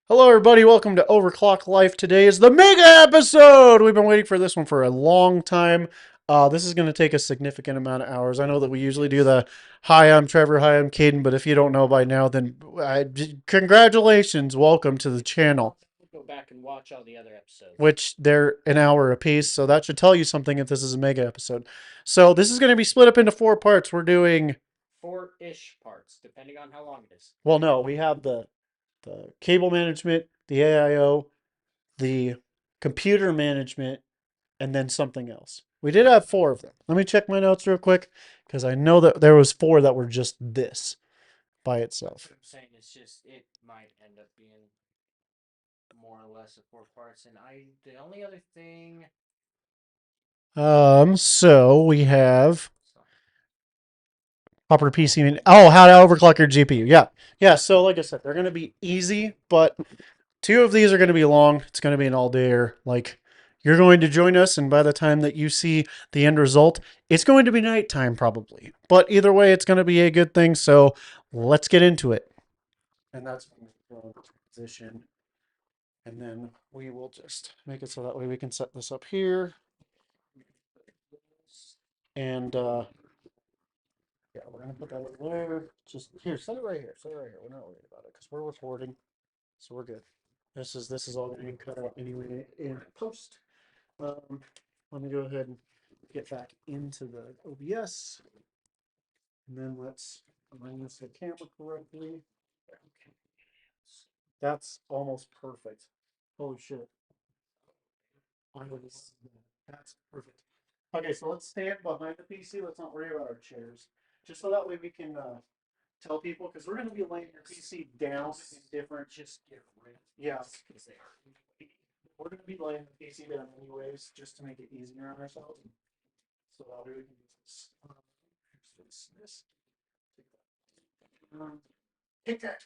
Hello, everybody. Welcome to Overclock Life. Today is the mega episode. We've been waiting for this one for a long time. This is going to take a significant amount of hours. I know that we usually do the "Hi, I'm Trevor. Hi, I'm Caden." But if you don't know by now, then congratulations. Welcome to the channel. Go back and watch all the other episodes. Which they're an hour apiece, so that should tell you something if this is a mega episode. So this is going to be split up into four parts. We're doing Four-ish parts, depending on how long it is. well, no, we have the cable management, the AIO, the computer management, and then something else. We did have four of them. Let me check my notes real quick because I know that there was four that were just this by itself. What I'm saying is just it might end up being more or less of four parts. And the only other thing. So we have So, proper PC. Oh, how to overclock your GPU. Yeah, yeah. So like I said, they're gonna be easy, but two of these are gonna be long. It's gonna be an all dayer. Like you're going to join us, and by the time that you see the end result, it's going to be nighttime probably. But either way, it's gonna be a good thing. So let's get into it. And that's when we go into transition. And then we will just make it so that way we can set this up here. And yeah, we're gonna put that over there. Just here, set it right here. Set it right here. We're not worried about it because we're recording, so we're good. This is all gonna be cut out anyway in post. Um, Let me go ahead and get back into the OBS, and then let's align this to camera correctly. That's almost perfect. Holy shit! That's perfect. Okay, so let's stand behind the PC. Let's not worry about our chairs. Just so that way we can tell people, because we're going to be laying your PC down in different. just get rid of Yeah, because they are. we're going to be laying the PC down anyways, just to make it easier on ourselves. So that way we can use this. This. Take that.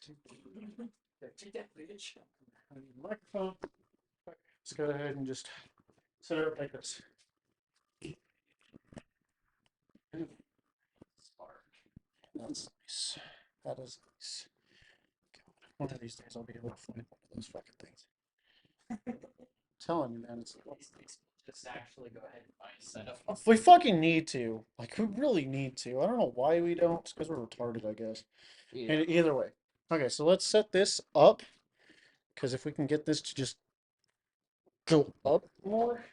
Take that, bitch. I need a microphone. Okay, let's go ahead and just set it up like this. That's nice. That is nice. One of these days I'll be able to find one of those fucking things. I'm telling you, man, it's Just actually go ahead and find a setup. we fucking need to. Like, we really need to. I don't know why we don't. It's because we're retarded, I guess. Yeah. And either way. Okay, so let's set this up. Because if we can get this to just go up more.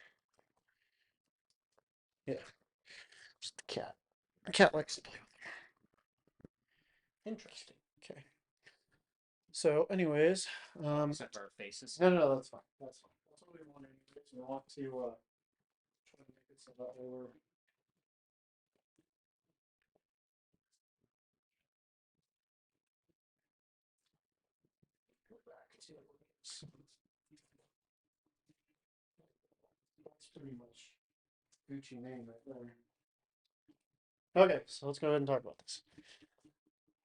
Yeah. Just the cat. The cat likes to play with it. Interesting. Okay. So, anyways, Except for our faces. no, that's fine. That's fine. That's what we want anyways. We want to try to make it so that we're go back to this. That's pretty much Gucci name right there. Okay, so let's go ahead and talk about this.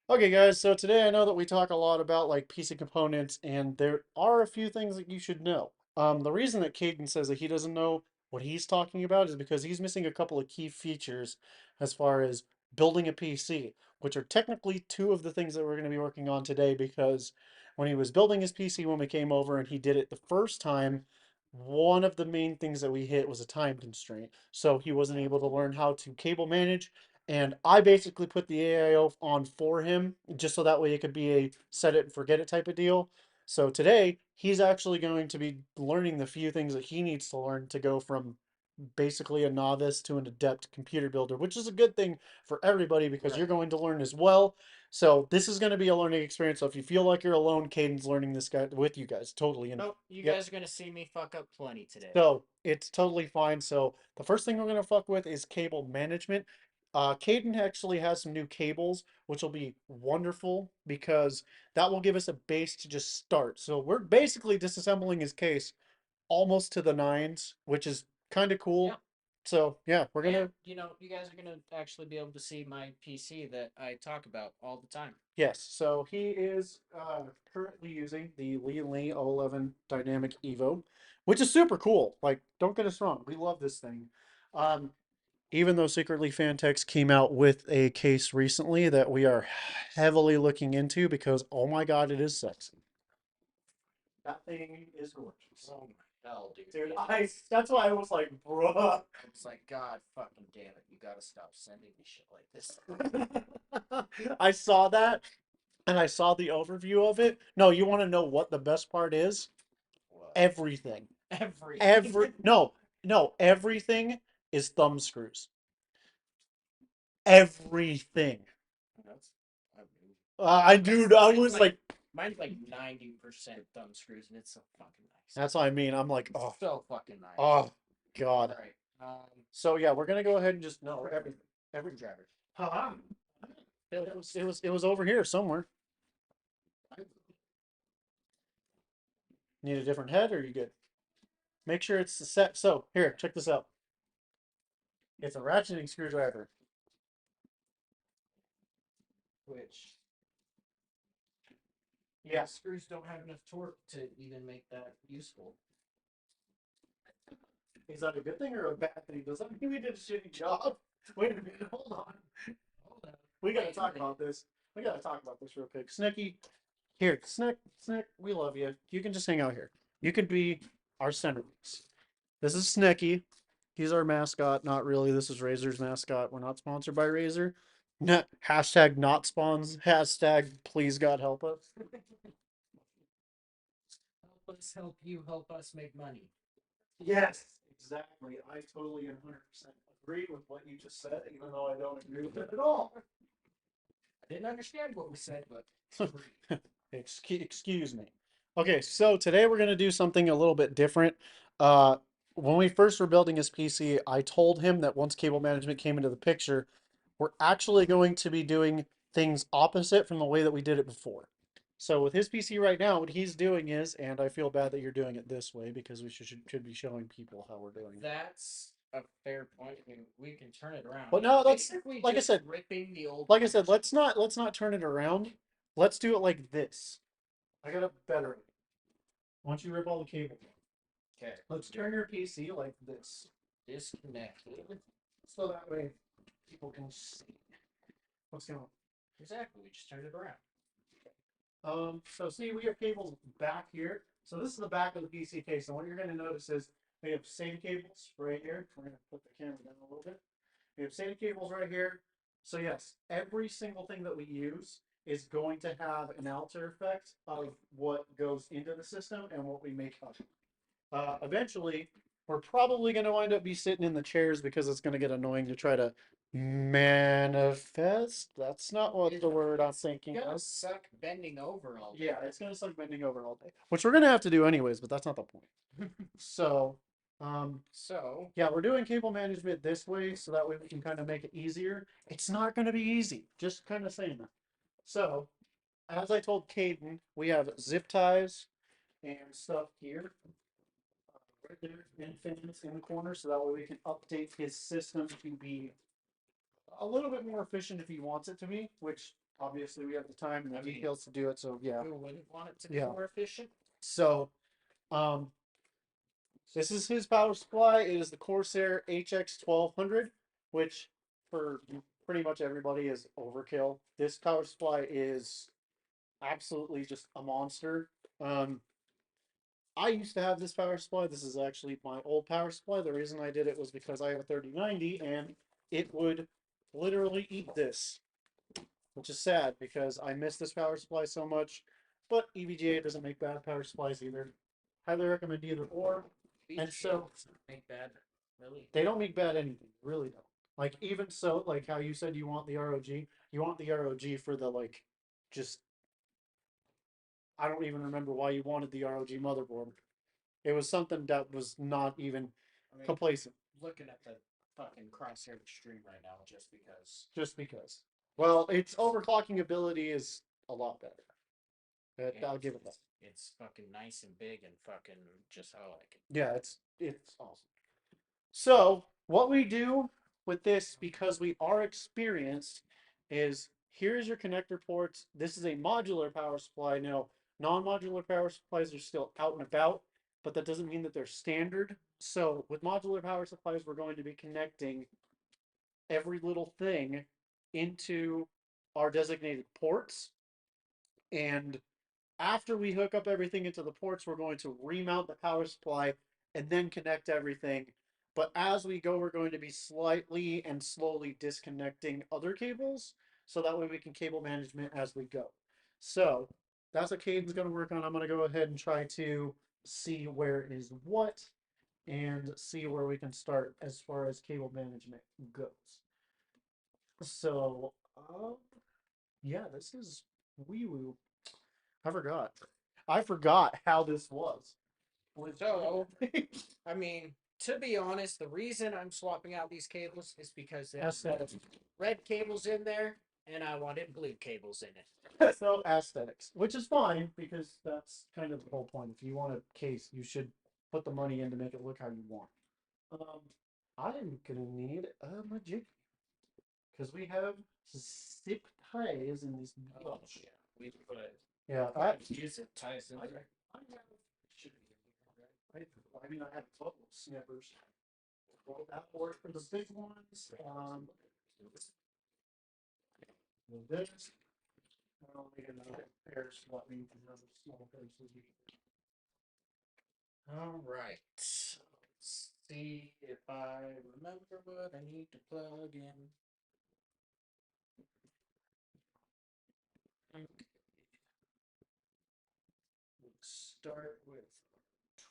Okay, guys, so today I know that we talk a lot about like PC components, and there are a few things that you should know. The reason that Caden says that he doesn't know what he's talking about is because he's missing a couple of key features as far as building a PC, which are technically two of the things that we're going to be working on today. Because when he was building his PC, when we came over and he did it the first time, one of the main things that we hit was a time constraint. So he wasn't able to learn how to cable manage, and I basically put the AIO on for him just so that way it could be a set it and forget it type of deal. So today he's actually going to be learning the few things that he needs to learn to go from basically a novice to an adept computer builder, which is a good thing for everybody because Right. you're going to learn as well. So this is going to be a learning experience. So if you feel like you're alone, Caden's learning this guy with you guys totally. And Nope, you yep, guys are gonna see me fuck up plenty today. so it's totally fine. So the first thing we're gonna fuck with is cable management. Caden actually has some new cables, which will be wonderful because that will give us a base to just start. So we're basically disassembling his case almost to the nines, which is kind of cool. Yeah. So yeah, we're gonna And you guys are gonna actually be able to see my PC that I talk about all the time. yes. So he is currently using the Lee 011 Dynamic Evo, which is super cool. Like, don't get us wrong, we love this thing. Um, Even though Secretly Fantex came out with a case recently that we are heavily looking into because oh my god, it is sexy. That thing is gorgeous. Oh my hell, dude. Dude, that's why I was like, bruh. I was like, God fucking damn it, you gotta stop sending me shit like this. I saw that and I saw the overview of it. No, you want to know what the best part is? What? Everything. Everything. No, everything is thumb screws. Everything. That's, I mean, I was like, mine's like 90% thumb screws, and it's so fucking nice. that's what I mean. I'm like, It's oh, so fucking nice. oh, God. All right. So yeah, we're gonna go ahead and just no every Driver. haha. It was over here somewhere. Need a different head, or are you good? Make sure it's the set. So here, check this out. It's a ratcheting screwdriver. Which Yeah. screws don't have enough torque to even make that useful. Is that a good thing or a bad thing? Does that mean we did a shitty job? Wait a minute, hold on. Hold on. We gotta talk about this. We gotta talk about this real quick. Snicky, here, Snick, we love you. You can just hang out here. You can be our centerpiece. This is Snicky. He's our mascot. Not really. This is Razor's mascot. We're not sponsored by Razor. Hashtag not spawns. Hashtag please God help us. Help us help you, help us make money. Yes, exactly. I totally 100% agree with what you just said, even though I don't agree with it at all. I didn't understand what we said, but Excuse me. Okay, so today we're going to do something a little bit different. When we first were building his PC, I told him that once cable management came into the picture, we're actually going to be doing things opposite from the way that we did it before. So with his PC right now, what he's doing is, and I feel bad that you're doing it this way because we should be showing people how we're doing it. that's a fair point. I mean, we can turn it around. But no, that's basically like I just said. ripping the old. Like I said, let's not turn it around. Let's do it like this. I got a better. Why don't you rip all the cables? Okay. Let's turn your PC like this, Disconnected. so that way people can see what's going on. Exactly. We just turned it around. So see, we have cables back here. So this is the back of the PC case, and what you're going to notice is we have SATA cables right here. We're going to put the camera down a little bit. We have SATA cables right here. So yes, every single thing that we use is going to have an alter effect of what goes into the system and what we make of it. Eventually, we're probably going to wind up be sitting in the chairs because it's going to get annoying to try to manifest. That's not what the word I'm thinking It's gonna of. suck bending over all day. Yeah, it's going to suck bending over all day, which we're going to have to do anyways, but that's not the point. So, yeah, we're doing cable management this way so that way we can kind of make it easier. It's not going to be easy, just kind of saying that. So, as I told Caden, we have zip ties and stuff here. Right there, and fans in the corner, so that way we can update his system to be a little bit more efficient if he wants it to be, which obviously we have the time and the details to do it. So yeah, Who wouldn't want it to be Yeah. more efficient? so um, this is his power supply. It is the Corsair HX 1200, which for pretty much everybody is overkill. This power supply is absolutely just a monster. I used to have this power supply. This is actually my old power supply. The reason I did it was because I have a 3090 and it would literally eat this, which is sad because I miss this power supply so much. But EVGA doesn't make bad power supplies either. Highly recommend either or. And so make bad, really. they don't make bad anything, really don't. Like even so, like how you said you want the ROG, you want the ROG for the like, just I don't even remember why you wanted the ROG motherboard. It was something that was not even complacent. Looking at the fucking crosshair stream right now, just because. Just because. Well, its overclocking ability is a lot better. I'll give it that. It's fucking nice and big and fucking just how I like it. Yeah, it's awesome. So what we do with this, because we are experienced, is here's your connector ports. This is a modular power supply. Now, non-modular power supplies are still out and about, but that doesn't mean that they're standard. So with modular power supplies, we're going to be connecting every little thing into our designated ports. And After we hook up everything into the ports, we're going to remount the power supply and then connect everything. But as we go, we're going to be slightly and slowly disconnecting other cables so that way we can cable management as we go. So that's what Caden's going to work on. I'm going to go ahead and try to see where is what and see where we can start as far as cable management goes. So, yeah, this is wee woo. I forgot. I forgot how this was. So, I mean, to be honest, the reason I'm swapping out these cables is because there's Aesthetics. red cables in there, and I wanted blue cables in it. So aesthetics, which is fine because that's kind of the whole point. If you want a case, you should put the money in to make it look how you want. Um, I'm gonna need a majig because we have zip ties in this. Oh, yeah. We put Yeah, use it ties in I, there. I have, should be in here, right? I mean, I have a couple of snippers. Well, that work for the big ones. This. I'll make another pair so that we can have a small pairs. All right. Let's see if I remember what I need to plug in. Okay. Let's start with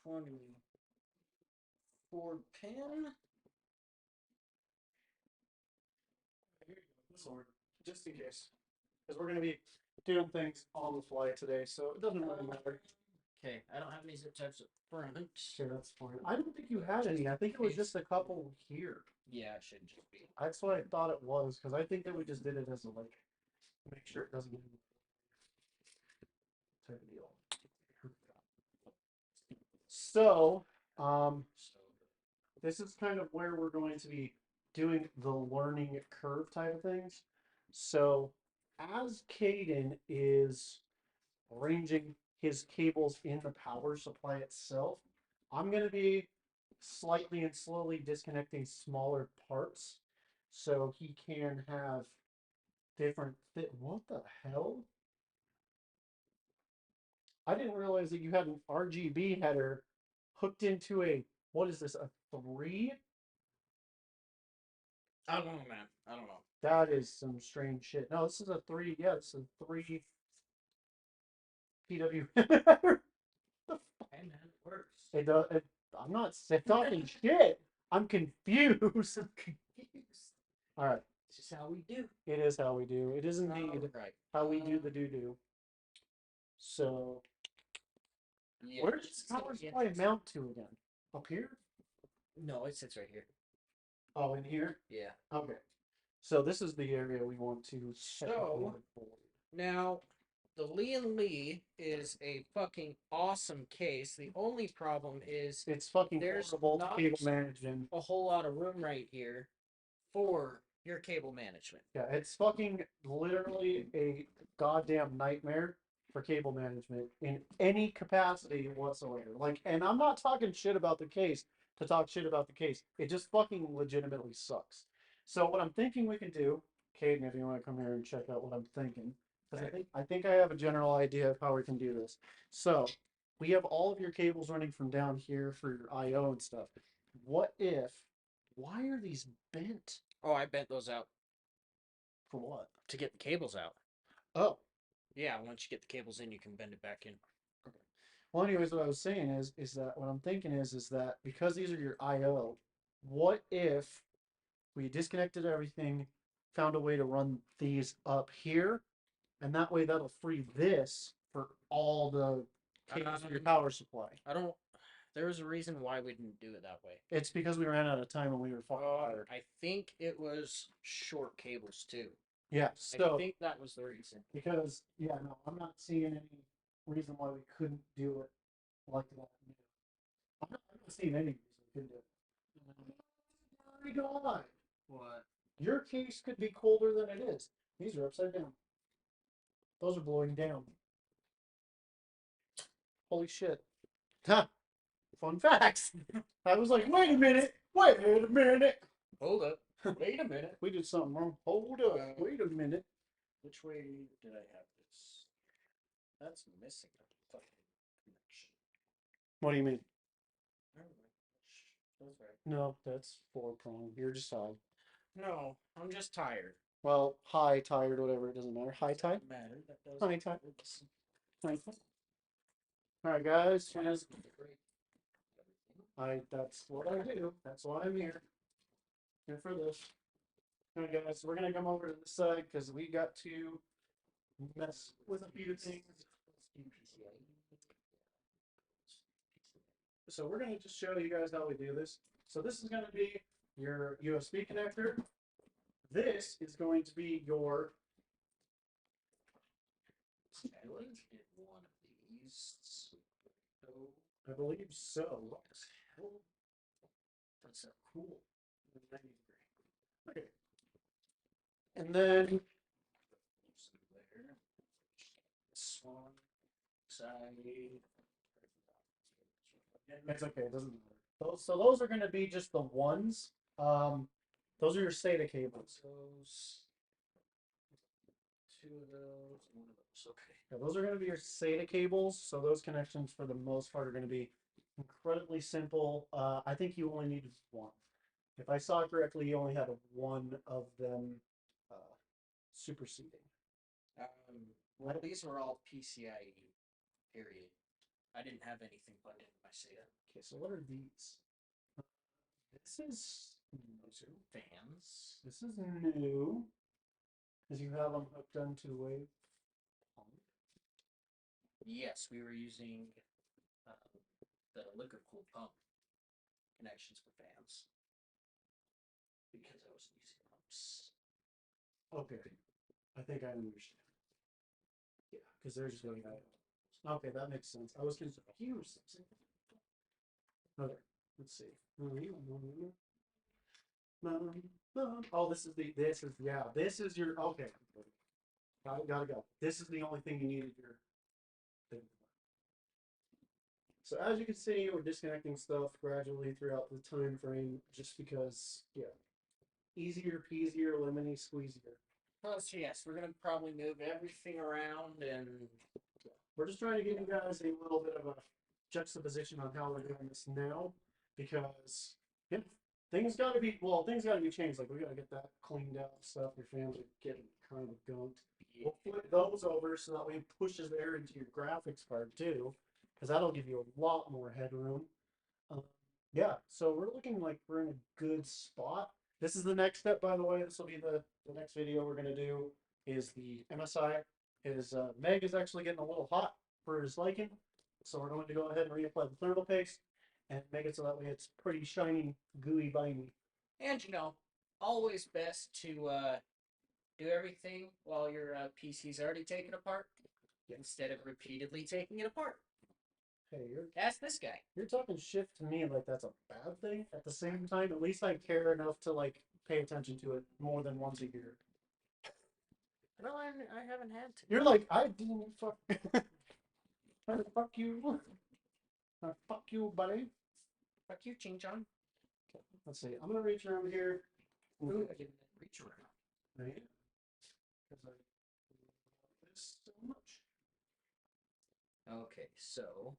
24 pin. Sword, just in case, because we're going to be doing things on the fly today, so it doesn't really matter. Okay, I don't have any zip ties up front. Sure, that's fine. I don't think you had any. I think it was just a couple here. Yeah, it should just be. That's what I thought it was, because I think that we just did it as a like, make sure it doesn't get type of deal. So, this is kind of where we're going to be doing the learning curve type of things. So, as Caden is arranging his cables in the power supply itself, I'm going to be slightly and slowly disconnecting smaller parts so he can have different what the hell? I didn't realize that you had an RGB header hooked into a, what is this, a 3? I don't know, man. I don't know. That is some strange shit. No, this is a 3. Yeah, it's a 3 PW. Hey, man, it works. It does. I'm not talking shit. I'm confused. I'm confused. All right. It's just how we do. It is how we do. It is indeed Right. how we do the do. So, Yeah, where does power supply mount to again? Up here? No, it sits right here. Oh, in here? Yeah. Okay. So this is the area we want to So now the Lee and Lee is a fucking awesome case. The only problem is it's fucking there's horrible not cable management. a whole lot of room right here for your cable management. Yeah, it's fucking literally a goddamn nightmare for cable management in any capacity whatsoever. Like, and I'm not talking shit about the case to talk shit about the case. It just fucking legitimately sucks. So what I'm thinking we can do, Caden, if you want to come here and check out what I'm thinking, because I think I have a general idea of how we can do this. So we have all of your cables running from down here for your I/O and stuff. What if? Why are these bent? Oh, I bent those out For what? to get the cables out. Oh, Yeah, once you get the cables in, you can bend it back in. okay. Well, anyways, what I was saying is that what I'm thinking is that because these are your I/O, what if we disconnected everything, found a way to run these up here, and that way that'll free this for all the cables of your power supply. I don't. There was a reason why we didn't do it that way. It's because we ran out of time and we were fucking tired. I think it was short cables too. Yeah, so I think that was the reason. because yeah, no, I'm not seeing any reason why we couldn't do it like that. I'm not seeing any reason we couldn't do it. My God. What? Your case could be colder than it is. These are upside down. Those are blowing down. Holy shit. Huh. Fun facts. I was like, wait a minute. Wait a minute. Hold up. Wait a minute. We did something wrong. Hold up. Wait a minute. Which way did I have this? That's missing a fucking connection. What do you mean? Never mind. That's right. No, that's 4 prong. You're just high. No, I'm just tired. Well, high, tired, whatever. It doesn't matter. High tide? Doesn't matter. That does. High tide. High tide. All right, guys. Has That's what I do. That's why I'm here. Here for this. All right, guys. We're gonna come over to this side because we got to mess with a few things. So we're gonna just show you guys how we do this. So this is gonna be your USB connector. This is going to be your. I like it one of these. So I believe so. What the hell? That's so cool. Okay. And then this one side. it's okay, it doesn't matter. Those are gonna be just the ones. Those are your SATA cables. Those. Two of those. One of those. Okay. Yeah, those are gonna be your SATA cables. So those connections for the most part are gonna be incredibly simple. I think you only needed one. If I saw correctly, you only had one of them superseding. Well, these were all PCIe. Period. I didn't have anything plugged into my SATA. Okay, so what are these? This is Those are fans. this is new. Because you have them hooked onto wave. Yes, we were using the liquid cooled pump connections for fans because I wasn't using pumps. Okay, I think I understand. Yeah, because they're just going out. Okay, that makes sense. I was confused. Okay, let's see. Oh, this is yeah. This is your okay. Gotta go. This is the only thing you needed your thing. So as you can see, we're disconnecting stuff gradually throughout the time frame, just because yeah, easier peasier, lemony squeezier. Plus, yes, we're gonna probably move everything around and we're just trying to give you guys a little bit of a juxtaposition on how we're doing this now, because yeah, things got to be changed. Like we got to get that cleaned out stuff. Your fans are getting kind of gunked. We'll flip those over so that way it pushes air into your graphics card too, because that'll give you a lot more headroom. Yeah, so we're looking like we're in a good spot. This is the next step, by the way. This will be the next video we're gonna do is the MSI. His Meg is actually getting a little hot for his liking, so we're going to go ahead and reapply the thermal paste and make it so that way it's pretty shiny, gooey, bindy. and always best to do everything while your PC's already taken apart instead of repeatedly taking it apart. Hey, Ask this guy. you're talking shit to me like that's a bad thing. At the same time, at least I care enough to like pay attention to it more than once a year. No, I haven't had to. You're like, I didn't fuck. Fuck you. Fuck you, buddy. Fuck you, Ching Chong. Let's see. I'm gonna reach around here. Ooh, I didn't reach around. Right? Because I love this so much. Okay, so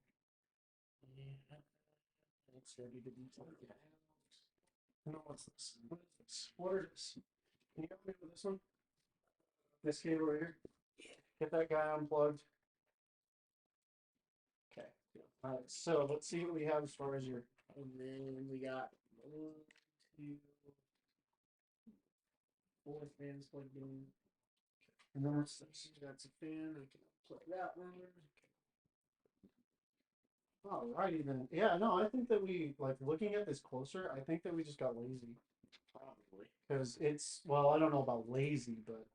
Yeah. It's ready to be taken out. No, what's this? What is this? What is this? Can you help me with this one? This cable right here? Yeah. Get that guy unplugged. Okay. Alright, so let's see what we have as far as your. and then we got 1, 2, 4 fans plugged in. And then what's this? That's a fan. I can plug that one. Alrighty then. Yeah, no, I think that we like looking at this closer. I think that we just got lazy Probably. because it's well, I don't know about lazy, but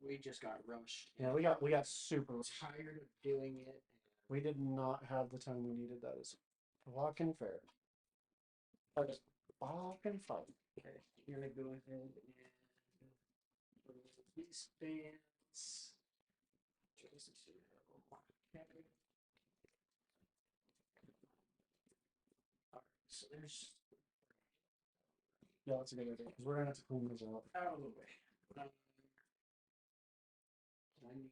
We just got rushed. yeah, we got super. Tired of doing it. We did not have the time we needed. That is fucking fair. That is fucking fine. Okay, you're gonna go ahead and put these fans. Okay. Alright, so there's Yeah, that's a good idea because we're gonna have to clean those out. out of the way. I need.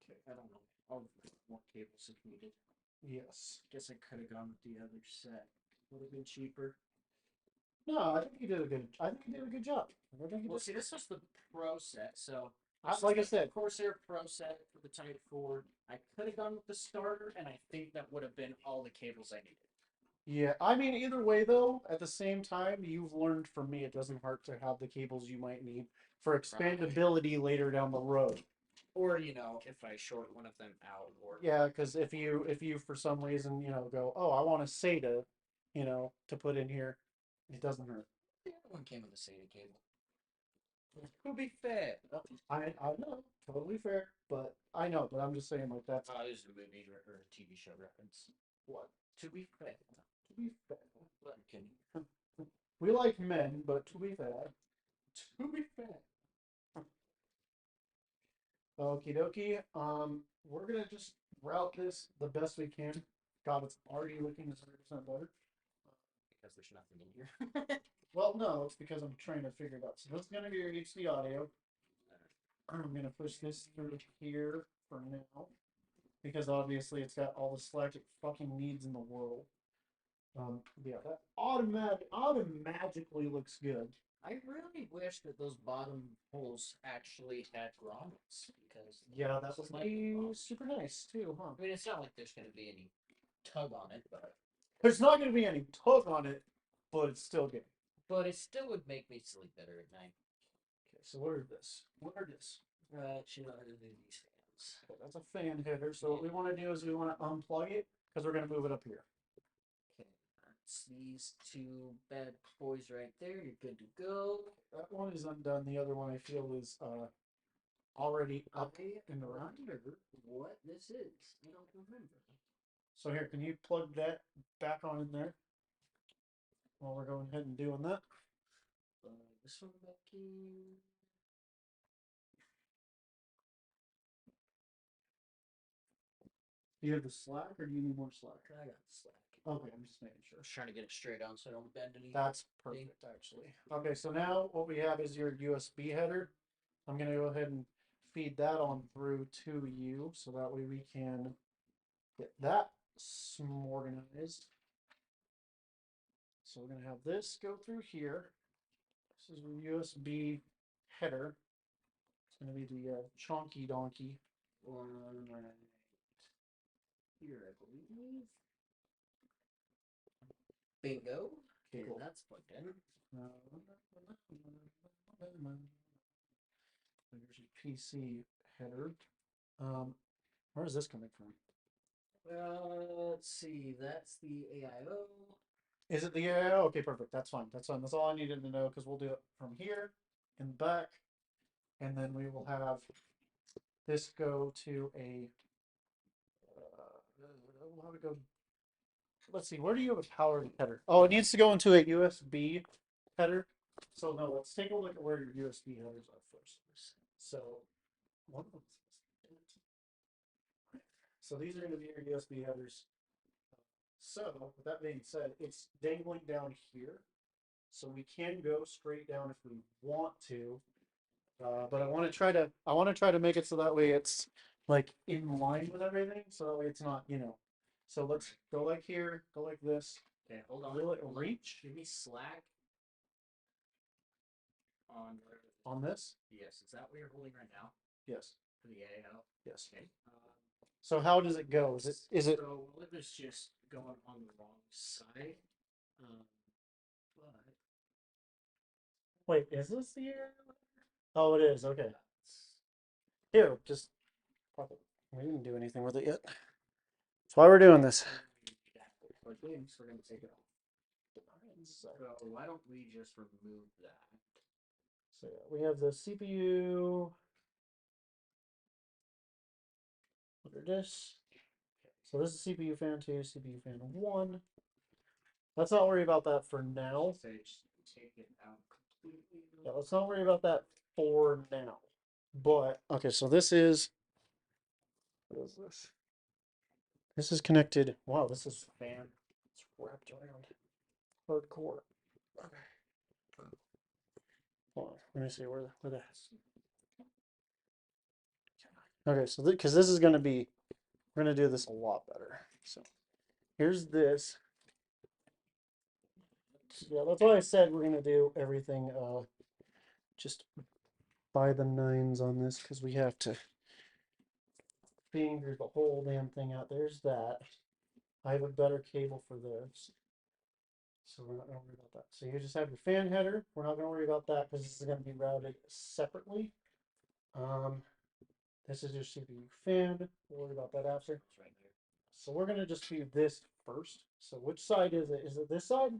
Okay, I don't know. I'll more cables if needed. Yes. Guess I could have gone with the other set. Would have been cheaper. No, I think you did a good. I think you did a good job. I think you Well, did. see, this was the Pro set, so Like I said, Corsair Pro set for the Type 4. I could have gone with the starter, and I think that would have been all the cables I needed. yeah. I mean, either way, though, at the same time, you've learned from me it doesn't hurt to have the cables you might need for expandability later down the road. Or, if I short one of them out, or Yeah, because if you for some reason go, oh, I want a SATA, to put in here, it doesn't hurt. the other one came with a SATA cable. To be fair. I know, totally fair, but I know, but I'm just saying like that's This is a movie or a TV show reference. what. To be fair. To be fair, But I'm kidding. we like men, but to be fair, to be fair. Okie dokie. We're gonna just route this the best we can. God, it's already looking 100% better. Because there's nothing in here. Well, no, it's because I'm trying to figure it out. So this is gonna be your HD audio. I'm gonna push this through here for now, because obviously it's got all the slack it fucking needs in the world. Yeah, that automatically looks good. I really wish that those bottom holes actually had grommets because Yeah, that would be super nice too, huh? I mean, it's not like there's going to be any tug on it, There's not gonna be any tug on it, but it's still good. it still would make me sleep better at night. Okay, so what is this? What are this? Chill out of these fans. Okay, that's a fan header. So what we want to do is we want to unplug it because we're gonna move it up here. Okay, that's these two bad boys right there. You're good to go. That one is undone. The other one I feel is already up I in the rack. wonder what this is. I don't remember. So here, can you plug that back on in there while we're going ahead and doing that? This one back in. Do you have the slack or do you need more slack? I got the slack. Okay, I'm just making I sure. was trying to get it straight on so I don't bend anything. That's perfect, actually. Okay, so now what we have is your USB header. I'm going to go ahead and feed that on through to you so that way we can get that organized. So we're going to have this go through here. This is your USB header. It's going to be the chonky donkey. One right here, I believe. Bingo. Okay, cool. That's plugged in. There's your PC header. Where is this coming from? Let's see. That's the AIO. Is it the AIO? Okay, perfect. That's fine. That's fine. That's all I needed to know because we'll do it from here in the back, and then we will have this go to a. We'll have it go. Let's see. Where do you have a power header? Oh, it needs to go into a USB header. So no, let's take a look at where your USB headers are first. So one of them. So these are going to be your USB headers. So with that being said, it's dangling down here. So we can go straight down if we want to. But I want to try to make it so that way it's like in line with everything. So that way it's not, So let's go like here, go like this. Okay, hold on. Will it reach Give me slack on whatever. on this? Yes, is that what you're holding right now Yes. for the AIO? Yes. Okay. So how does it go? Is it So it was just going on the wrong side. But wait, is this the air? Oh, it is. Okay. Here, just we didn't do anything with it yet. That's why we're doing this. We're going to take it off. So why don't we just remove that? So yeah, we have the CPU under this. So this is CPU fan 2, CPU fan 1. Let's not worry about that for now. So just take it out completely. Yeah, let's not worry about that for now. But okay, so this is what is this? This is connected. Wow, this is fan. It's wrapped around. Hardcore. Okay. Hold on. Let me see where that's. Okay, so because this is going to be we're gonna do this a lot better. So here's this. Yeah, that's why I said we're gonna do everything just by the nines on this because we have to finger the whole damn thing out. There's that. I have a better cable for this. So we're not gonna worry about that. So you just have your fan header. We're not gonna worry about that because this is gonna be routed separately. Um, this is your CPU fan. We'll worry about that after. It's right there. So we're gonna just do this first. So which side is it? Is it this side?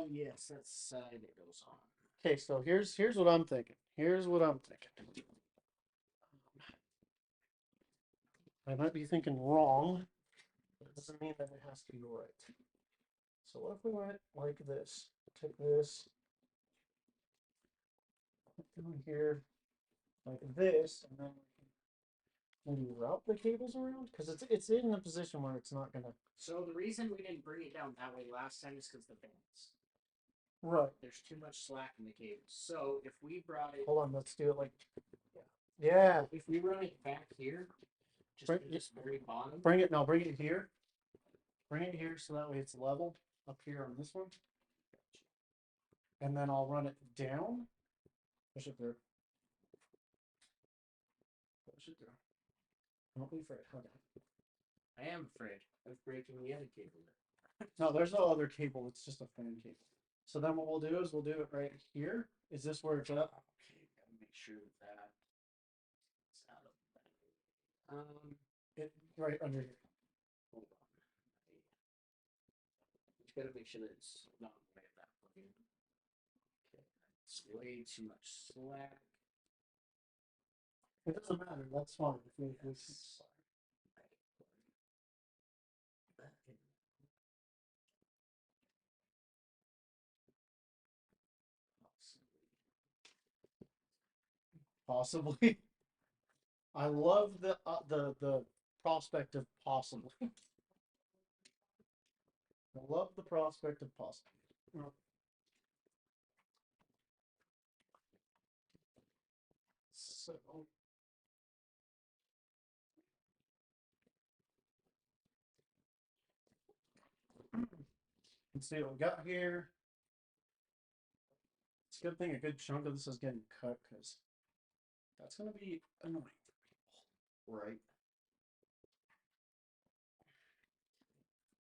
Yes, that's the side it goes on. Okay, so here's what I'm thinking. Here's what I'm thinking. I might be thinking wrong, but it doesn't mean that it has to be right. So what if we went like this? Take this, down here, like this, and then we can maybe route the cables around because it's in a position where it's not gonna. So the reason we didn't bring it down that way last time is because the bands. Right. There's too much slack in the cables. So if we brought it, Hold on, let's do it like. Yeah. if we run it back here, just Bring- at this very bottom. Bring it. No, bring it here. Bring it here so that way it's level up here on this one. And then I'll run it down. Push it through. Push it through. Don't be afraid. Okay. I am afraid of breaking the other cable. No, there's no other cable. It's just a fan cable. So then what we'll do is we'll do it right here. Is this where it's up? Okay, gotta make sure that it's out of that. It right under here. Hold on. Just gotta make sure that it's not way that plug-in. Okay, it's way too much slack. It doesn't matter. That's fine. If we Yes. That in. possibly. I love the prospect of possibly. I love the prospect of possibly. So let's see what we got here. It's a good thing a good chunk of this is getting cut because that's gonna be annoying for people. Right.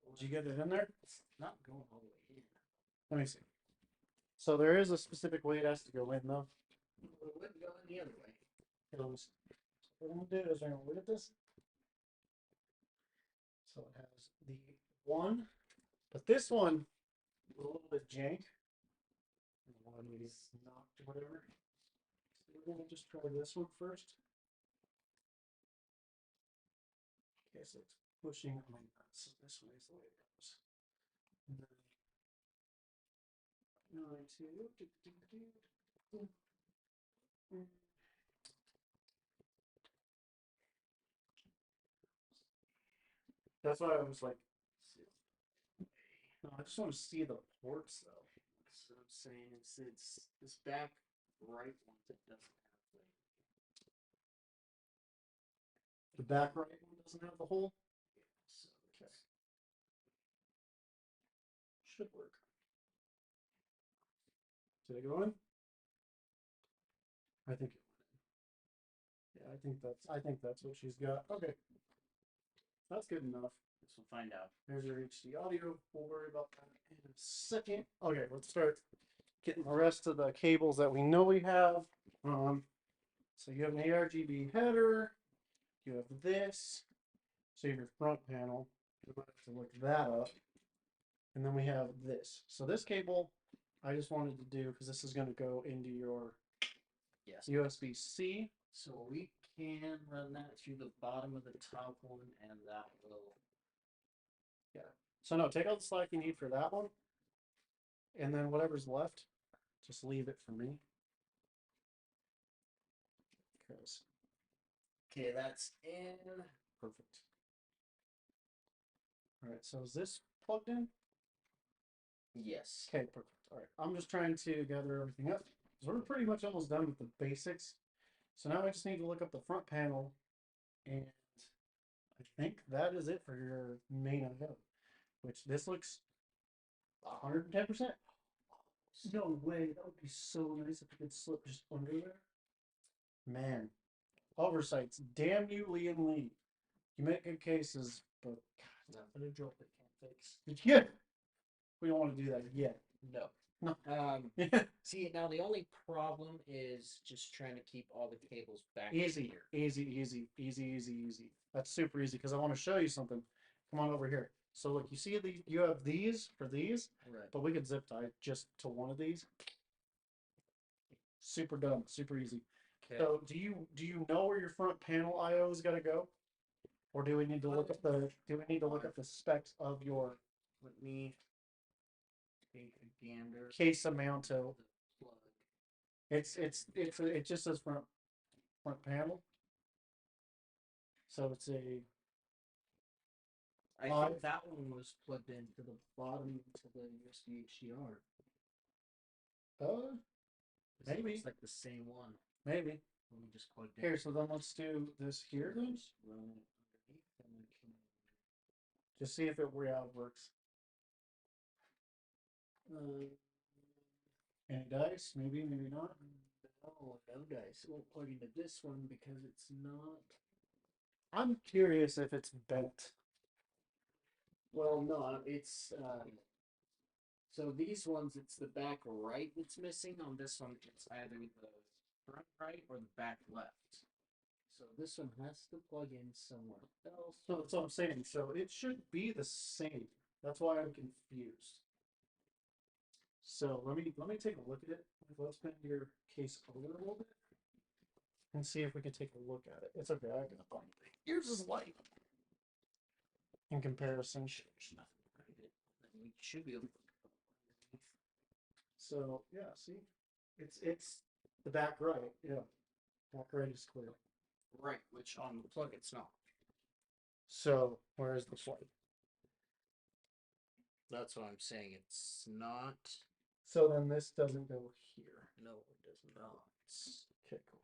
Did you get it in there? It's not going all the way in. Let me see. So there is a specific way it has to go in though. It wouldn't go in the other way. Here, let me see. So what I'm gonna do is I'm gonna look at this. So it has the one, but this one a little bit jank. The one is knocked or whatever. So we're gonna just try this one first. Okay, so it's pushing on that. So this way is the way it goes. And then 9, 2, That's why I was like, no, I just want to see the ports though. That's what I'm saying. It's this back right one that doesn't have The back right one doesn't have the hole. so Okay. Should work. Did it go in? I think it went in. Yeah, I think that's what she's got. Okay. That's good enough. Guess we'll find out. There's your HD audio. We'll worry about that in a second. Okay, let's start getting the rest of the cables that we know we have. So you have an ARGB header. You have this. So you have your front panel. You might have to look that up. And then we have this. So this cable, I just wanted to do because this is going to go into your Yes. USB-C. So we can run that through the bottom of the top one, and that will. Yeah. So no, take all the slack you need for that one. And then whatever's left, just leave it for me. Because Okay, that's in. perfect. All right, so is this plugged in? Yes. Okay, perfect. All right, I'm just trying to gather everything up. So we're pretty much almost done with the basics. So now I just need to look up the front panel and think that is it for your main item, which this looks 110%. No way, that would be so nice if it could slip just under there. Man, oversights. Damn you, Lee and Lee. You make good cases, but God, Nothing to drop it can't fix. yeah, we don't want to do that yet. No. No. See, now the only problem is just trying to keep all the cables back Easy, here. easy. That's super easy because I want to show you something. Come on over here. So look, you see these? You have these for these, Right. but we could zip tie just to one of these. Super dumb, super easy. Okay. So do you know where your front panel I/O is gonna go, or do we need to look up the specs of your Let me take a gander. case Amounto? The plug. It just says front panel. So it's a I think that one was plugged into the bottom to the USB HDR. uh maybe It's like the same one. maybe. Let me just plug Here, so then let's do this here then. Just run it underneath and then can Just see if it works. uh, Any dice? Maybe, maybe not. no dice. It won't plug into this one because it's not. I'm curious if it's bent. Well, no, it's so these ones it's the back right that's missing. On this one, it's either the front right or the back left. So this one has to plug in somewhere else. So that's what I'm saying. So it should be the same. That's why I'm confused. So let me take a look at it. Let's bend your case over a little bit and see if we can take a look at it. It's okay. I can find it. Yours is light in comparison. There's nothing behind it. Then we should be able to. So yeah, see, it's the back right. Yeah, back right is clear. Right, which on the plug it's not. So where is the plug? That's what I'm saying. It's not. So then this doesn't go here. No, it does not. Okay, cool.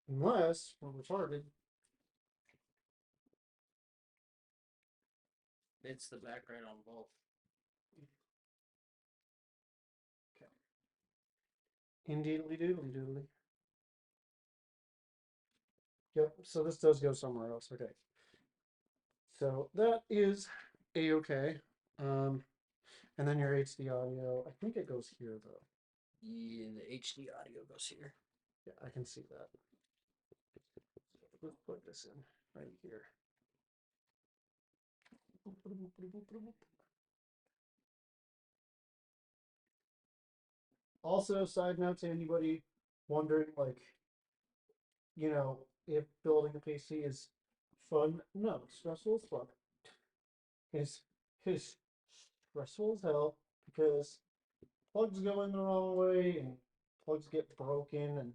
Unless we're retarded. It's the back right on both. Okay. Indeedly doodly doodly. Yep, so this does go somewhere else. Okay. So that is a-okay. And then your HD audio, I think it goes here though. Yeah, the HD audio goes here. Yeah, I can see that. Let's plug this in right here. Also, side note to anybody wondering, like, you know, if building a PC is fun, no, it's stressful as fuck. It's stressful as hell because plugs go in the wrong way and plugs get broken and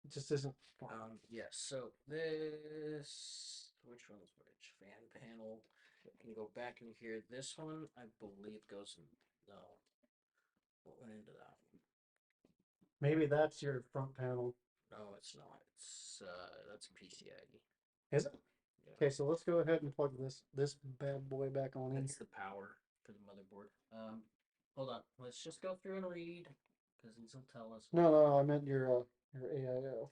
it just isn't fun. Yes. So this, which one's which? Fan panel. Can go back in here. This one, I believe, goes in. No. What went into that one? Maybe that's your front panel. No, it's not. It's that's PCIe. Is it? Yeah. Okay, so let's go ahead and plug this bad boy back on in That's here. the power for the motherboard. Hold on. Let's just go through and read because these will tell us. No, I meant your AIO.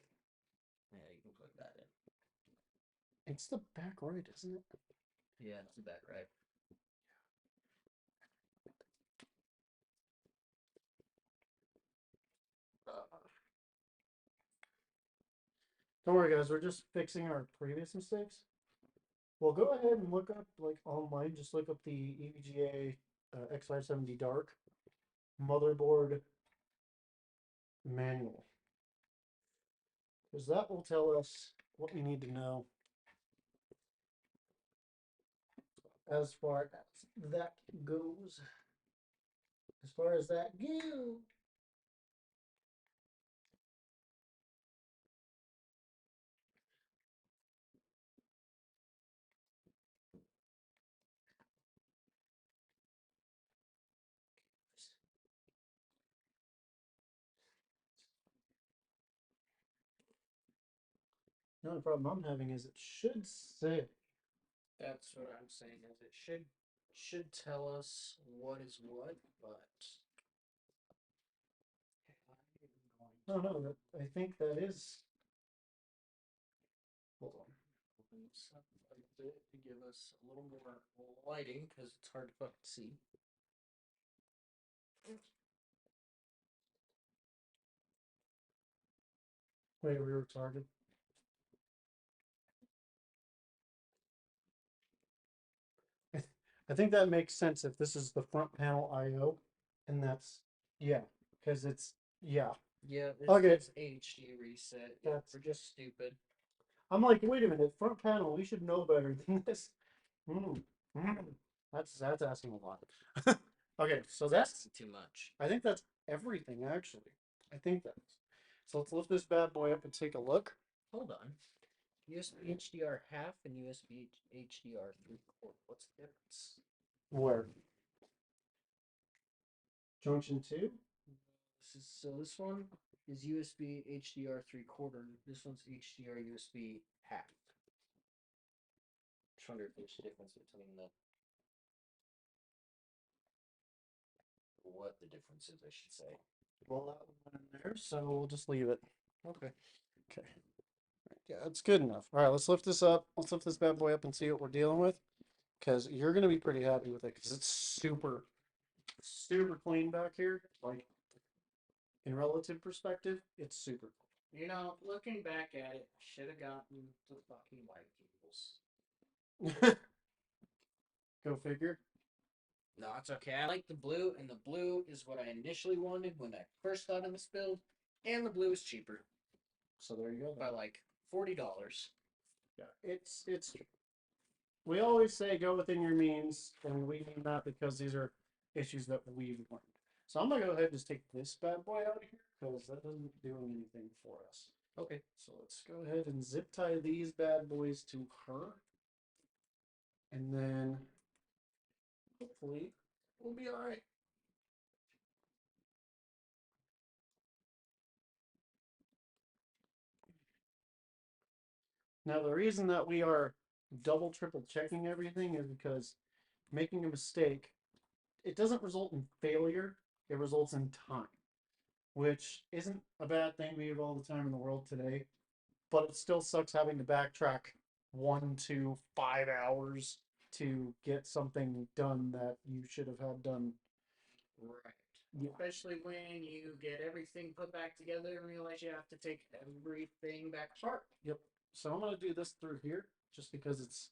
Yeah, you can plug that in. It's the back right, isn't it? Yeah, it's the back right. Don't worry, guys. We're just fixing our previous mistakes. Well, go ahead and look up, like, online. Just look up the EVGA X570 Dark motherboard manual. Because that will tell us what we need to know as far as that goes. As far as that goes. The only problem I'm having is it should say. That's what I'm saying. Is it should tell us what is what, but Oh no, that, I think that is. Hold on. open this up a bit to give us a little more lighting because it's hard to fucking see. Wait, we were targeted. I think that makes sense if this is the front panel I/O, and that's yeah, because it's yeah. Yeah, this Okay. is HD reset. Yeah, That's we're just stupid. I'm like, wait a minute, front panel, we should know better than this. Mm, mm. That's asking a lot. Okay, so that's too much. I think that's everything actually. I think that's so let's lift this bad boy up and take a look. Hold on. USB HDR half and USB HDR 3/4. What's the difference? Where? Junction 2? This one is USB HDR 3/4. This one's HDR USB half. Just wonder if there's a difference between what the difference is, I should say. Well, that one went in there, so we'll just leave it. Okay. Okay. Yeah, that's good enough. All right, let's lift this up. Let's lift this bad boy up and see what we're dealing with. Because you're going to be pretty happy with it because it's super, super clean back here. Like, in relative perspective, it's super You know, looking back at it, should have gotten the fucking white cables. clean. Go figure. No, it's okay. I like the blue, and the blue is what I initially wanted when I first thought of this build, and the blue is cheaper So there you go. by like $40. Yeah, it's. We always say go within your means, and we mean that because these are issues that we've learned. So I'm gonna go ahead and just take this bad boy out of here because that doesn't do anything for us. Okay. So let's go ahead and zip tie these bad boys to her, and then hopefully we'll be all right. Now, the reason that we are double, triple checking everything is because making a mistake, it doesn't result in failure, it results in time, which isn't a bad thing we have all the time in the world today, but it still sucks having to backtrack 1 to 5 hours to get something done that you should have had done. Right. Yeah. Especially when you get everything put back together and realize you have to take everything back apart. Yep. So I'm gonna do this through here, just because it's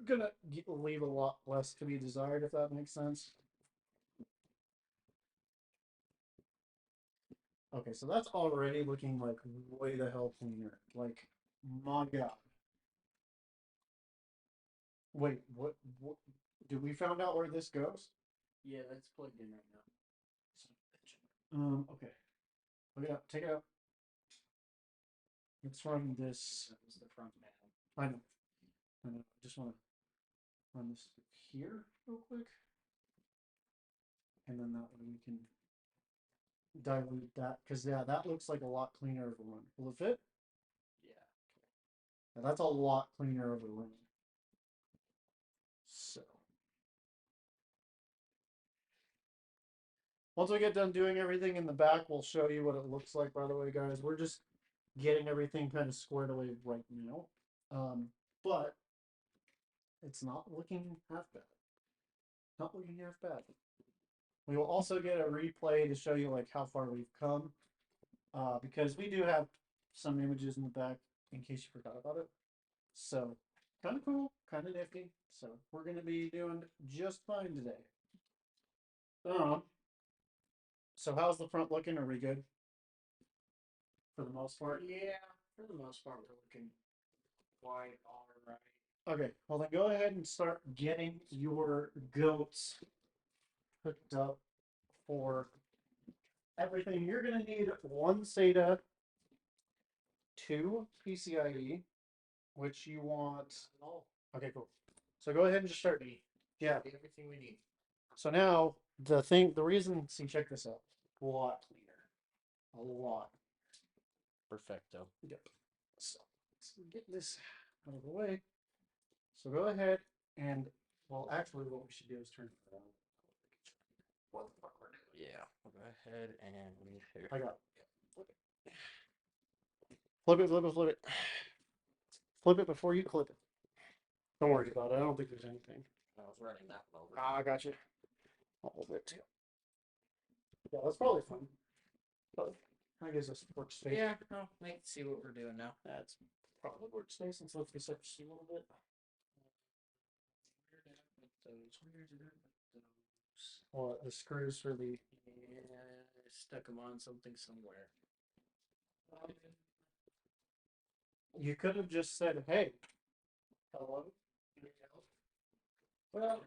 gonna leave a lot less to be desired, if that makes sense. Okay, so that's already looking like way the hell cleaner. Like, my God. Wait, what? Did we found out where this goes? Yeah, that's plugged in right now. Okay. Look it up. Take it out. Let's run this. That was the front panel. I know. I know. I just want to run this here real quick. And then that way we can dilute that. Because, yeah, that looks like a lot cleaner of a run. Will it fit? Yeah. Now, that's a lot cleaner of a run. So. Once we get done doing everything in the back, we'll show you what it looks like, by the way, guys. We're just getting everything kind of squared away right now. But it's not looking half bad. Not looking half bad. We will also get a replay to show you like how far we've come. Because we do have some images in the back in case you forgot about it. So kind of cool, kind of nifty. So we're gonna be doing just fine today. So how's the front looking? Are we good? For the most part? Yeah, for the most part, we're looking quite alright. Okay, well then go ahead and start getting your goats hooked up for everything. You're gonna need one SATA, two PCIe, which you want. Okay, cool. So go ahead and just start. Yeah. Everything we need. So now the reason. See, check this out. A lot cleaner. A lot. Perfecto. Yep. So let's get this out of the way. So go ahead and, well, actually, what we should do is turn it around. What the fuck we're doing? Yeah, we'll go ahead and leave here. I got it. Flip it. Flip it, flip it, flip it. Flip it before you clip it. Don't worry about it. I don't think there's anything. I was running that one over. Ah, I got you. A little bit too. Yeah, that's probably fun. But that gives us workspace. Yeah, no, I can see what we're doing now. That's probably workspace, and so let's get just a little bit. Where did I put those? Where did I put those? Well, the screws for the. Yeah, I stuck them on something somewhere. You could have just said, "Hey, hello." Well,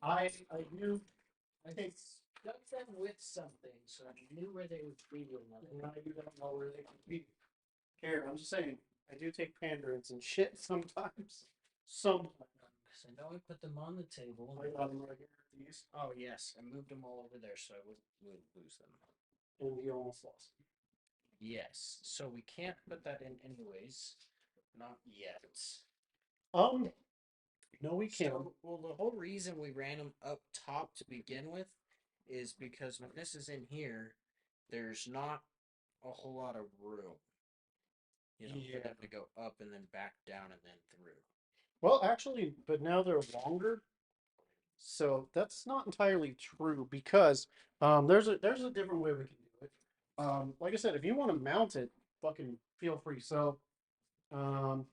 I knew. I think stuck them with something, so I knew where they would be with nothing. now you don't know where they could be. Here, I'm just saying. I do take pandarins and shit sometimes. Sometimes. So I know I put them on the table. I got them right here. These, Oh yes, I moved them all over there so I would lose them. and you almost lost them. Yes, so we can't put that in anyways. Not yet. No, we can't. So, well, the whole reason we ran them up top to begin with is because when this is in here, there's not a whole lot of room. You know, Yeah. for them to go up and then back down and then through. Well, actually, but now they're longer, so that's not entirely true because there's a different way we can do it. Like I said, if you want to mount it, fucking feel free. So, because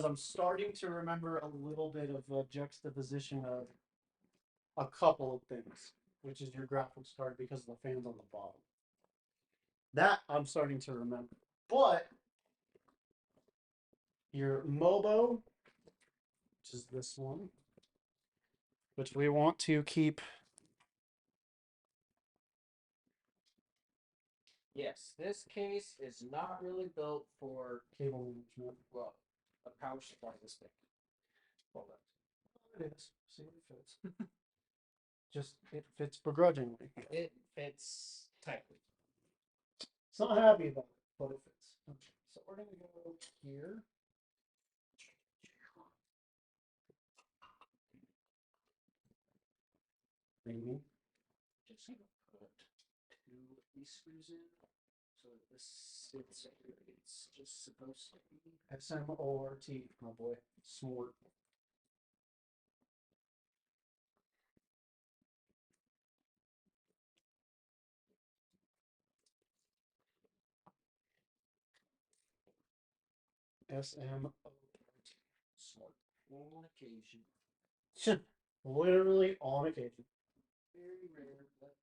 I'm starting to remember a little bit of a juxtaposition of a couple of things, which is your graphics card because of the fans on the bottom. That I'm starting to remember, but your Mobo, which is this one, which we want to keep. Yes, this case is not really built for, Cable management. well, a power supply this big. Hold on. It is. See if it fits. Just it fits begrudgingly. It fits tightly. It's not happy about it, but it fits. Okay, so we're gonna go here. Maybe. Just gonna put two of these screws in so that this sits where it's just supposed to be. SMORT, my boy. Smart. SMORT. Smart. On occasion. Literally on occasion. Very rare, but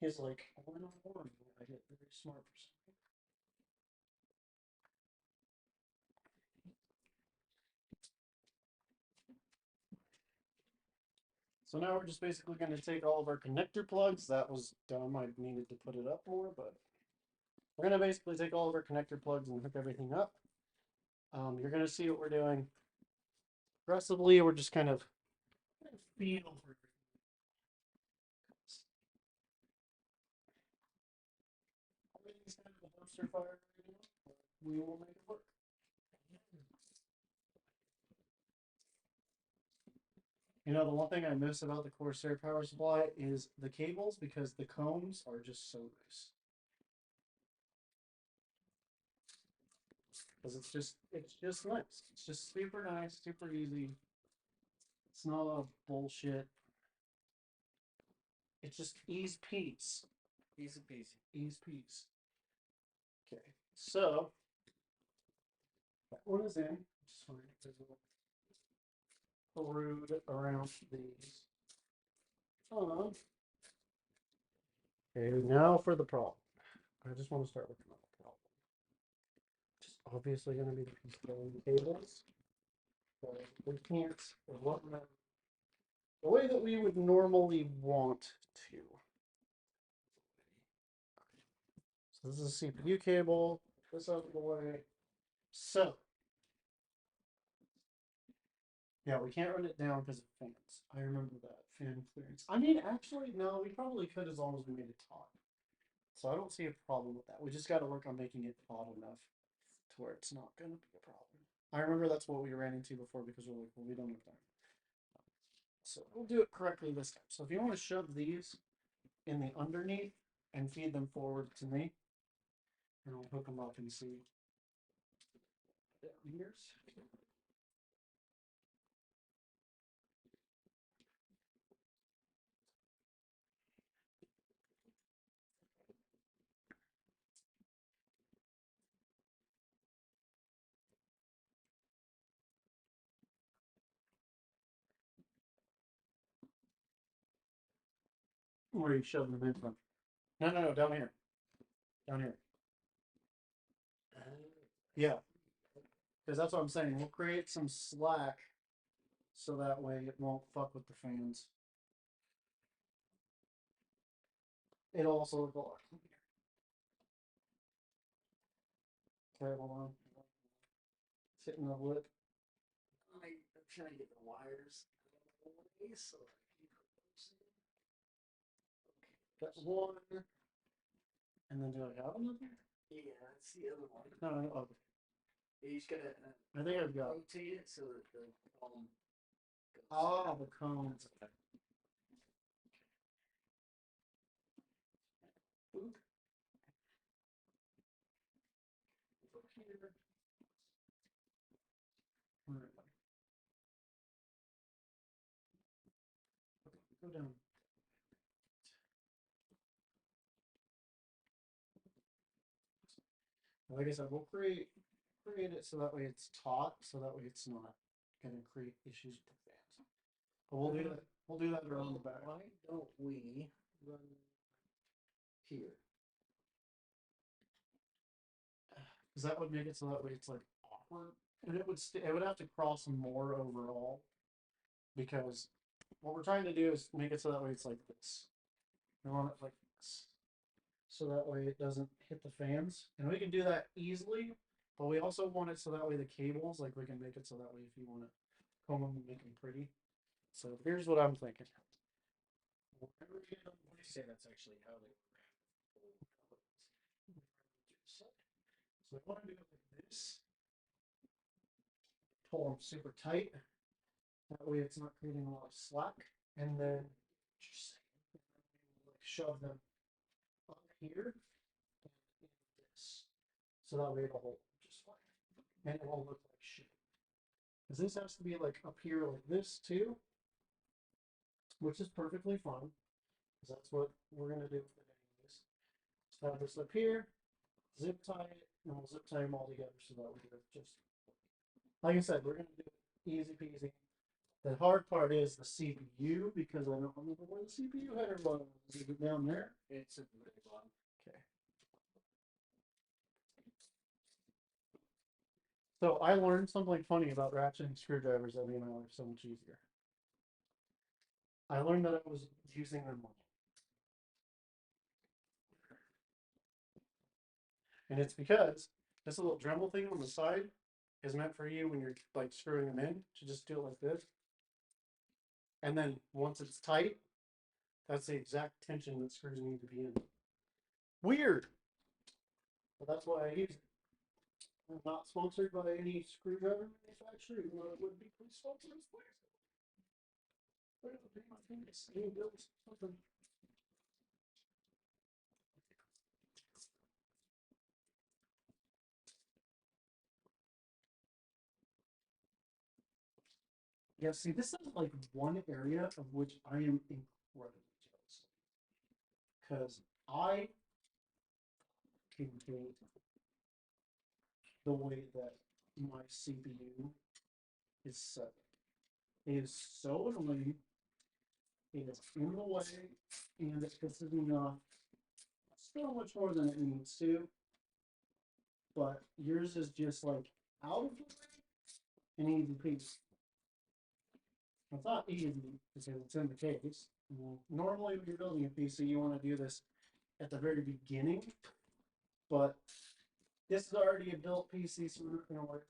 He's like, when I'm bored, I get very smart for something. So now we're just basically going to take all of our connector plugs. That was dumb. I needed to put it up more, but we're going to basically take all of our connector plugs and hook everything up. You're going to see what we're doing. Progressively, we're just kind of feel for everything. Everything's kind of a dumpster fire right now. We will make it work. You know, the one thing I miss about the Corsair power supply is the cables because the combs are just so nice. Because it's just nice. It's just super nice, super easy. It's not a bullshit. It's just ease peasy. easy peasy. Ease peasy. Okay, so that one is in. Just fine. There's a rude around these. Okay, now for the problem. I just want to start working on the problem. It's obviously going to be the piece of cables. So we can't run them the way that we would normally want to. So this is a CPU cable. This out of the way. So yeah, we can't run it down because of fans. I remember that fan clearance. I mean, actually, no, we probably could as long as we made it taut. So I don't see a problem with that. We just got to work on making it taut enough to where it's not going to be a problem. I remember that's what we ran into before because we're like, well, we don't have time. So we'll do it correctly this time. So if you want to shove these in the underneath and feed them forward to me, and I'll hook them up and see down here. Where you shove them in from? No, no, no, down here. Down here. Yeah, because that's what I'm saying. We'll create some slack so that way it won't fuck with the fans. It'll also look a lot cleaner. Okay, hold on. It's hitting the lip. I'm trying to get the wires out of the way so I can put those in. Got one. And then do I have another? Yeah, that's the other one. No, no, okay. You just gotta I think I've got. rotate it so that the column goes. Ah, the cones. Okay. Boop. Over here. Where am I? Okay, go down. Like I said, we'll create it so that way it's taut, so that way it's not going to create issues with the fans. But we'll do that. We'll do that around the back. Why don't we run here? Because that would make it so that way it's like awkward, and it would have to cross more overall. Because what we're trying to do is make it so that way it's like this. We want it like this, so that way it doesn't hit the fans, and we can do that easily. But we also want it so that way the cables, like we can make it so that way if you want to comb them and make them pretty. So here's what I'm thinking. Whenever you get them, What do you say that's actually how they so I want to do it like this. Pull them super tight. That way it's not creating a lot of slack. And then just like shove them up here and in this. So that way it'll hold just fine. And it won't look like shit. Because this has to be like up here like this too. Which is perfectly fine. Because that's what we're going to do with it anyways. Just have this up here, zip tie it, and we'll zip tie them all together so that we're just, like I said, we're going to do it easy peasy. The hard part is the CPU because I don't remember where the CPU header was. Is it down there? It's at the very bottom. Okay. So I learned something funny about ratcheting screwdrivers that made my life so much easier. I learned that I was using them wrong. And it's because this little Dremel thing on the side is meant for you when you're like screwing them in to just do it like this. And then once it's tight, that's the exact tension that screws need to be in. Weird. But that's why I use it. I'm not sponsored by any screwdriver manufacturer, even though it would be pretty sponsored. Where did I pay my fingers? Any bills? Something. Yeah, see, this is like one area of which I am incredibly jealous. Because I can hate the way that my CPU is set. It is so annoying. It is in the way, and it pisses me off so much more than it needs to. But yours is just like out of the way and easy peasy. It's not easy because it's in the case. Normally, when you're building a PC, you want to do this at the very beginning, but this is already a built PC, so we're not going to worry.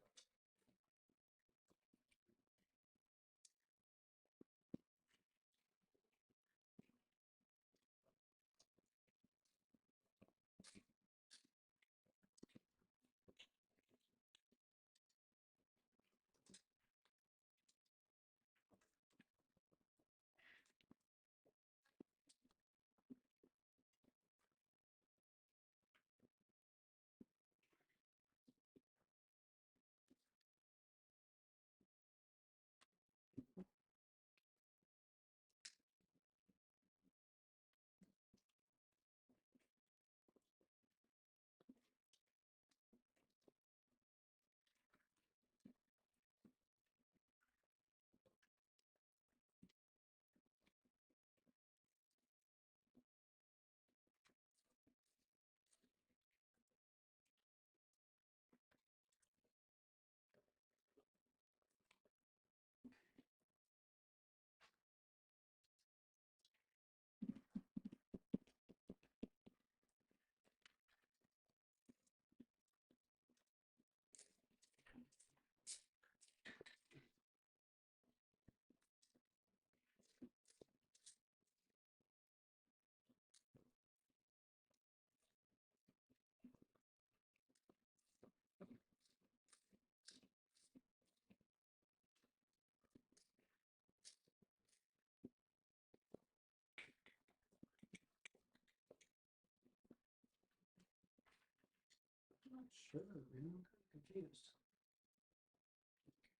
sure, man. I'm confused.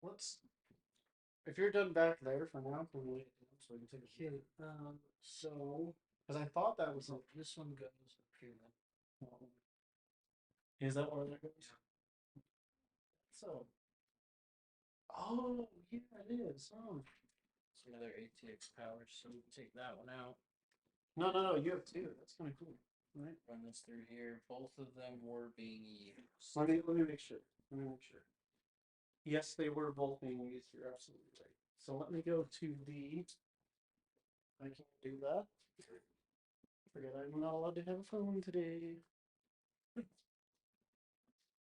Let's. If you're done back there for now, can we wait so we can take a Okay, so because I thought that was this one goes up here then. Is that where that goes? So. Oh, yeah, it is. Oh. It's another ATX power, so we can take that one out. No, you have two. That's kind of cool. Right? Run this through here. Both of them were being used. Let me make sure. Let me make sure. Yes, they were both being used. You're absolutely right. So let me go to the. I can't do that. Forget I'm not allowed to have a phone today.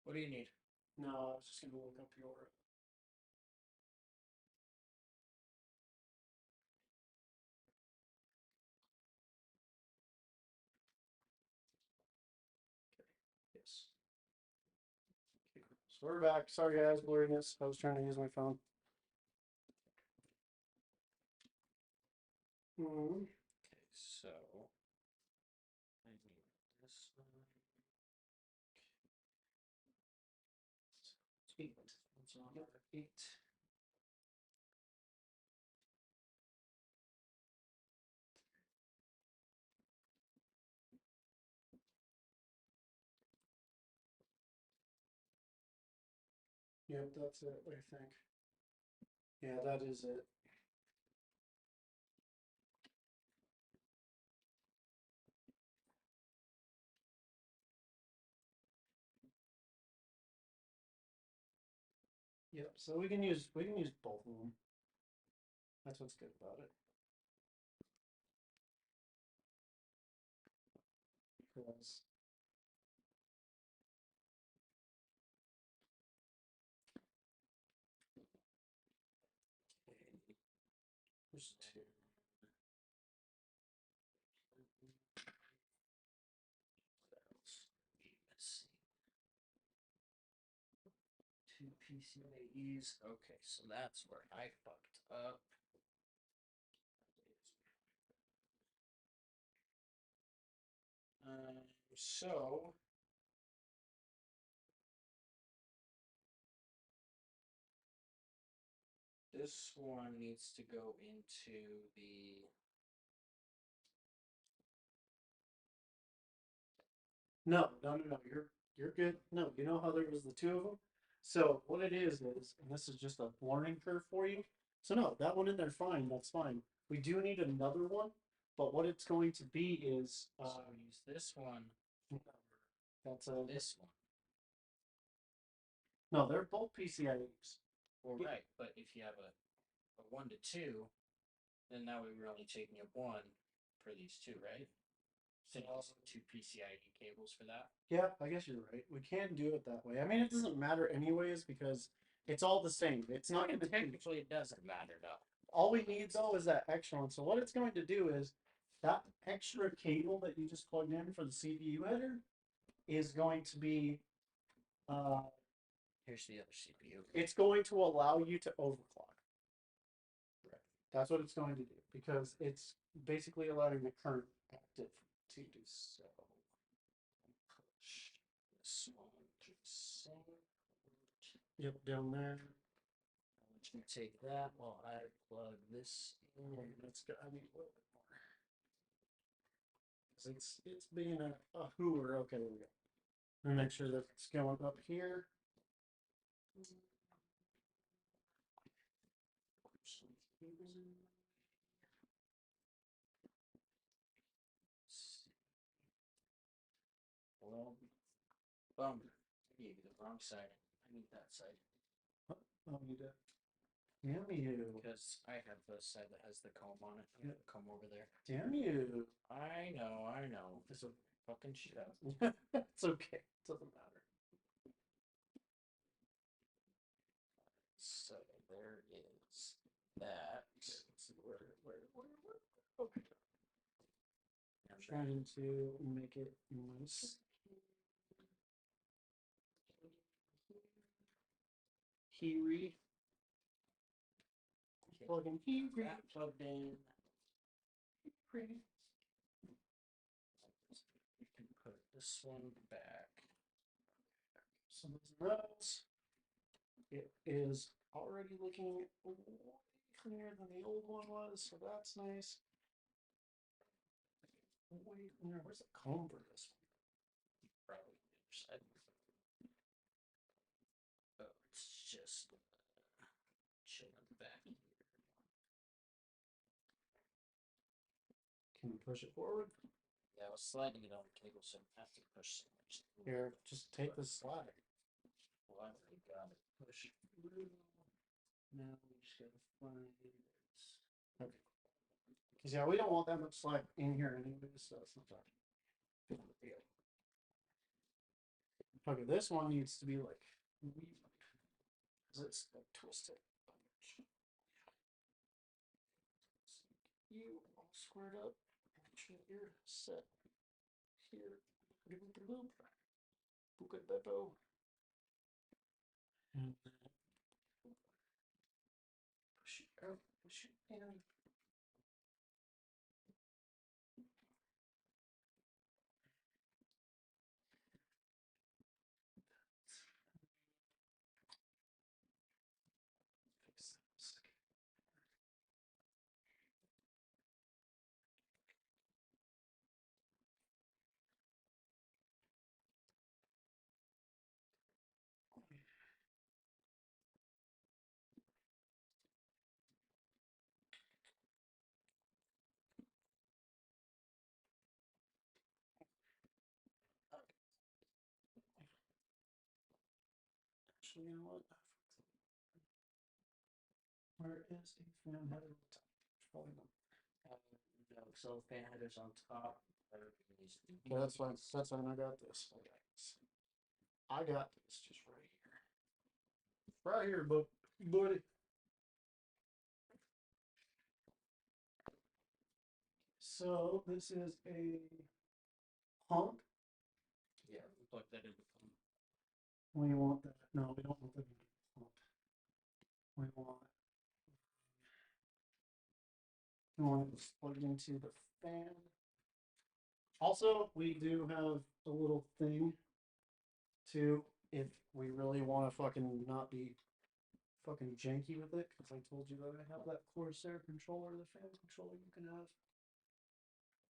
What do you need? No, I was just gonna look up your. Yes. Okay, cool. So we're back. Sorry guys, blurriness. I was trying to use my phone. Okay, so I need this one. Eight. It's on number 8. Yep, that's it, I think. Yeah, that is it. Yep, so we can use both of them. That's what's good about it. Because there's two. Two PCIEs. Okay, so that's where I fucked up. So this one needs to go into the. No. You're good. No, you know how there was the two of them? So what it is, and this is just a learning curve for you. So no, that one in there, fine, that's fine. We do need another one, but what it's going to be is So use this one. that's a This one. no, they're both PCIEs. Well, right, but if you have a 1 to 2, then that way we're only taking up one for these two, right? So two PCIe cables for that. Yeah, I guess you're right. We can do it that way. I mean, it doesn't matter anyways because it's all the same. It's not going to Technically, it doesn't matter though. all we need though is that extra one. So what it's going to do is that extra cable that you just plugged in for the CPU header is going to be Here's the other CPU. it's going to allow you to overclock. Right. That's what it's going to do because it's basically allowing the current active to do so. Push this one to the same. Yep, down there. I'll let you take that while I plug this in. Let's go. I need a little bit more. It's being a hooer. Okay, there we go. And make sure that it's going up here. Well, bummer. I gave you the wrong side. I need that side. Oh, you did. Damn you. Because I have the side that has the comb on it. I'm gonna come over there. Damn you. I know. This will fucking shit up. It's okay. It doesn't matter. So there is that. Okay, let's see where. Okay. I'm trying to make it nice. Kiwi. Plugging Kiwi. That plugged in. Pretty. You can put this one back. So those, it is already looking way cleaner than the old one was, so that's nice. Way cleaner. Where's the comb for this one? Probably the other side. Oh, it's just chilling back here. Can you push it forward? Yeah, I was sliding it on the cable, so I have to push so much. Here, just take the slide. Well, I already got it pushed through. Now we just gotta find this. Okay. Because yeah, we don't want that much slack in here anyway, so it's not that big of a deal. Okay, this one needs to be like weird. Because it's like twisted. You all squared up. Make sure you're set here. Boop. Boop. Beppo. And then push it out, push it in. Fix that a second. Actually, you know what? Where is a fan header? Probably not. No, so fan headers on top. Okay, that's fine. That's fine. I got this. I got this. I got this just right here. Right here, buddy. So this is a pump. Yeah, we plug that in. We want that. No, we don't want that pump. We want it plugged into the fan. Also, we do have a little thing too, if we really want to fucking not be fucking janky with it, because I told you that I have that Corsair controller, the fan controller you can have.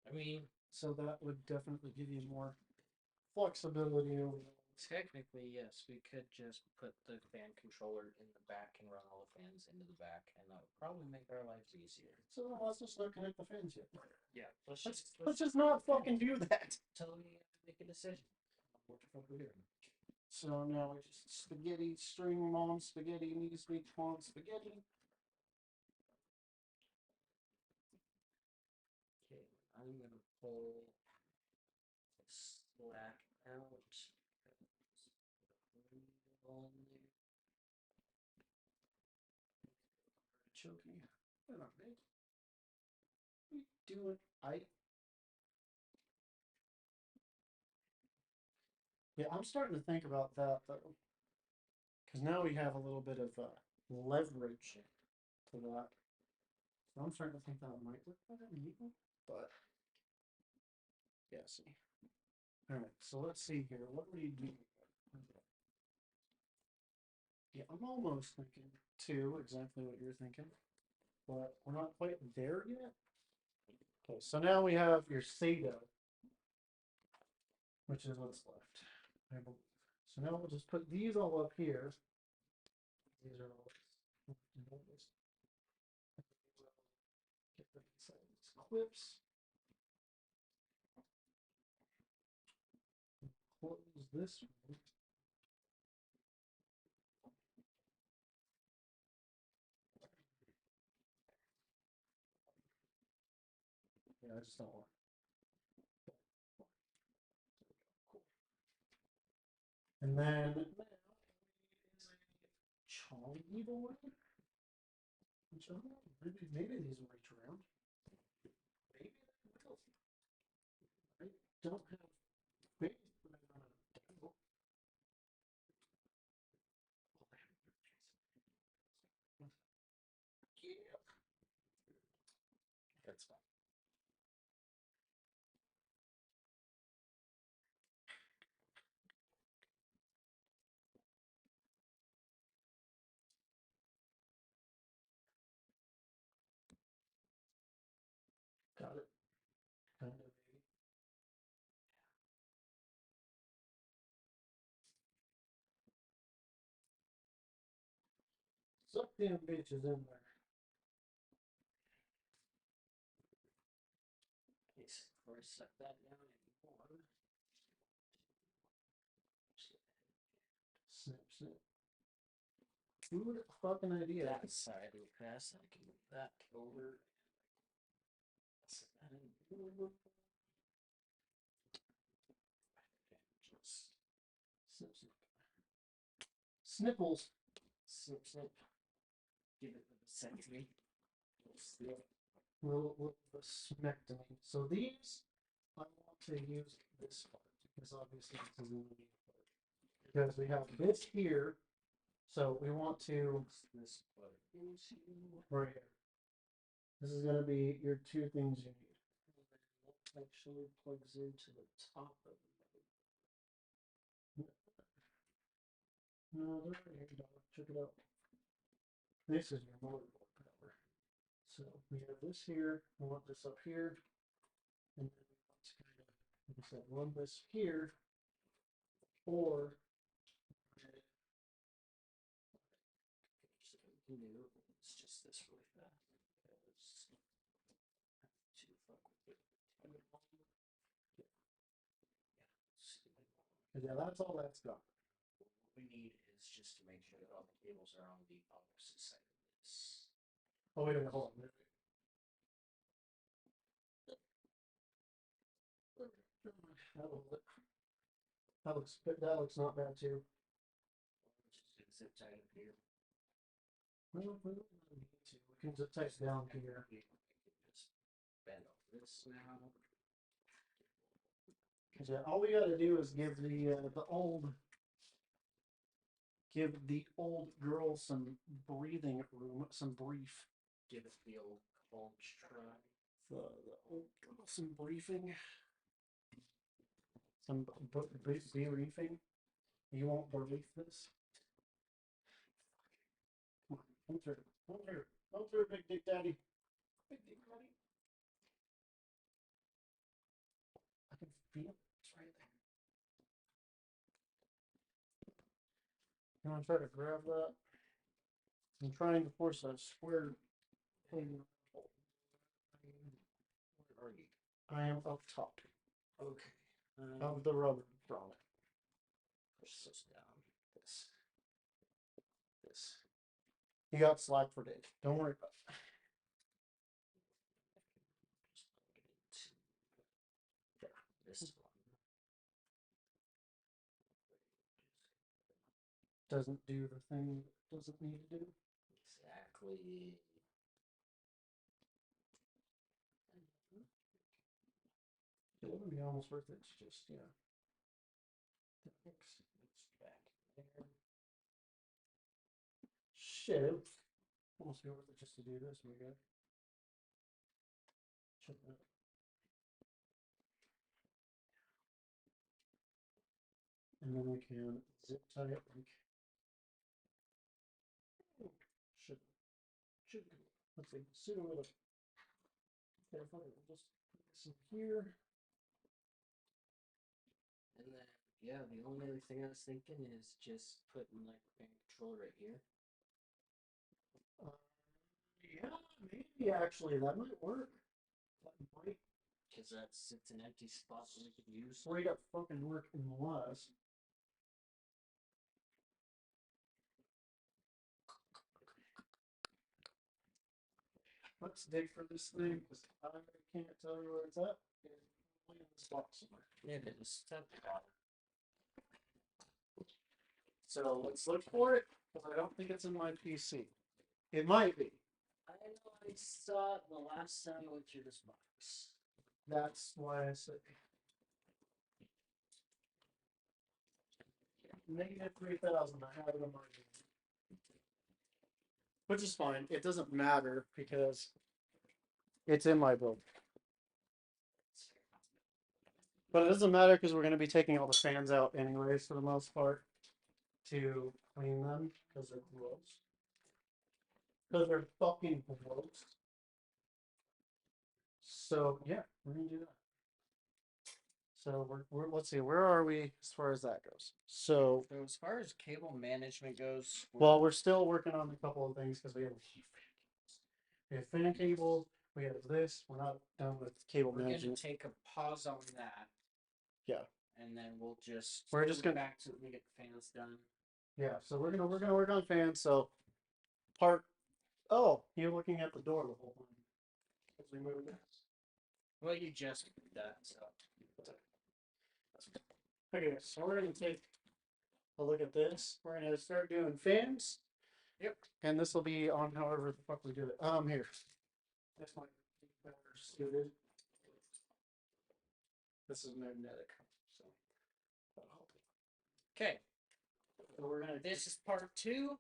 I mean, So that would definitely give you more flexibility over there. technically, yes, we could just put the fan controller in the back and run all the fans into the back, and that would probably make our lives easier. So let's just not connect the fans yet. Yeah, Let's just not fucking do that. Tell me you have to make a decision. What the fuck are we doing? So now we just spaghetti, string them on spaghetti, needs to be on spaghetti. Okay, I'm gonna pull the slack out. On there. Choking. What up, mate? What you doing? Yeah, I'm starting to think about that though. Because now we have a little bit of leverage to that. So I'm starting to think that might look better, maybe. But yeah, see. Alright, so let's see here. What do we do? Yeah, I'm almost thinking too, exactly what you're thinking. But we're not quite there yet. Okay, so now we have your SATA, which is what's left, I believe. So now we'll just put these all up here. These are all get them inside these clips. Close this one. Yeah, I just don't want. Cool. And then is a Charlie board. Which I don't know. Maybe these will reach around. Maybe they will. I don't have space for that on a table. Yeah. That's fine. Suck them bitches in there. Okay, so before I suck that down anymore. Snip, snip. Who would have fucking idea? That side will pass. I can move that over. Set that in. Just Snip, snip. Snipples. snip, snip. Give it a vasectomy. Snip. Little vasectomy. So these, I want to use this part because obviously this is the main part. Because we have this here, so we want to This part into. right here. This is gonna be your two things you need. That actually plugs into the top of it. No, they're right here, dog. Check it out. This is your motherboard power. So we have this here. We want this up here, and then we want to kind of, like I said, run this here, or It's just this really fast. To fuck with it. yeah, that's all that's got. What we need is just to make sure that all the cables are on the opposite side of this. Oh wait a minute, hold on. That looks not bad too. Just zip tie up here. Well, we don't really need to. We can zip tie down here. We can just bend over this now. Yeah, all we gotta do is give the old girl some breathing room, some brief. Give it the old bulge try. The old girl some briefing, some briefing. You won't brief this. Come on, come through, big dick daddy, big dick daddy. I can feel it. It's right there. You want to try to grab that? I'm trying to force a square thing. Where are you? I am up top Okay. of the rubber from it. Push this down. This. You got slack for days. Don't worry about it. Just plug it into this one. Doesn't do the thing it doesn't need to do. Exactly. It wouldn't be almost worth it. It's just, yeah. It's back there. Shit. It would almost be worth it just to do this, my guy. Check that out. And then we can zip tie it like. Should let's see, pseudo with a. Okay, fuck it, we'll just put this in here. And then, yeah, the only other thing I was thinking is just putting like a fan control right here. Yeah, maybe actually that might work. That might Because it's an empty spot that we could use. straight up fucking work unless. Let's dig for this thing because I can't tell you where it's at. It's probably in this box somewhere. It is. So let's look for it because I don't think it's in my PC. It might be. I know I saw it the last time I went through this box. That's why I say. Negative 3,000. I have it on my game. Which is fine. It doesn't matter because it's in my build. But it doesn't matter because we're going to be taking all the fans out anyways for the most part to clean them because they're gross. Because they're fucking gross. So yeah, we're going to do that. So let's see, where are we as far as that goes? So, So as far as cable management goes, well, we're still working on a couple of things because we have fan cables, we have this. We're not done with cable we're going to management. take a pause on that. Yeah. And then we'll just We're just gonna back to we get the fans done. Yeah, so we're gonna work on fans. So part oh, you're looking at the door the whole time. As we move this. Well, you just did that, so. Okay, so we're gonna take a look at this. We're gonna start doing fans. Yep. And this will be on however the fuck we do it. Here. This might be better suited. This is magnetic, so that'll help. Okay. So we're gonna This is part 2.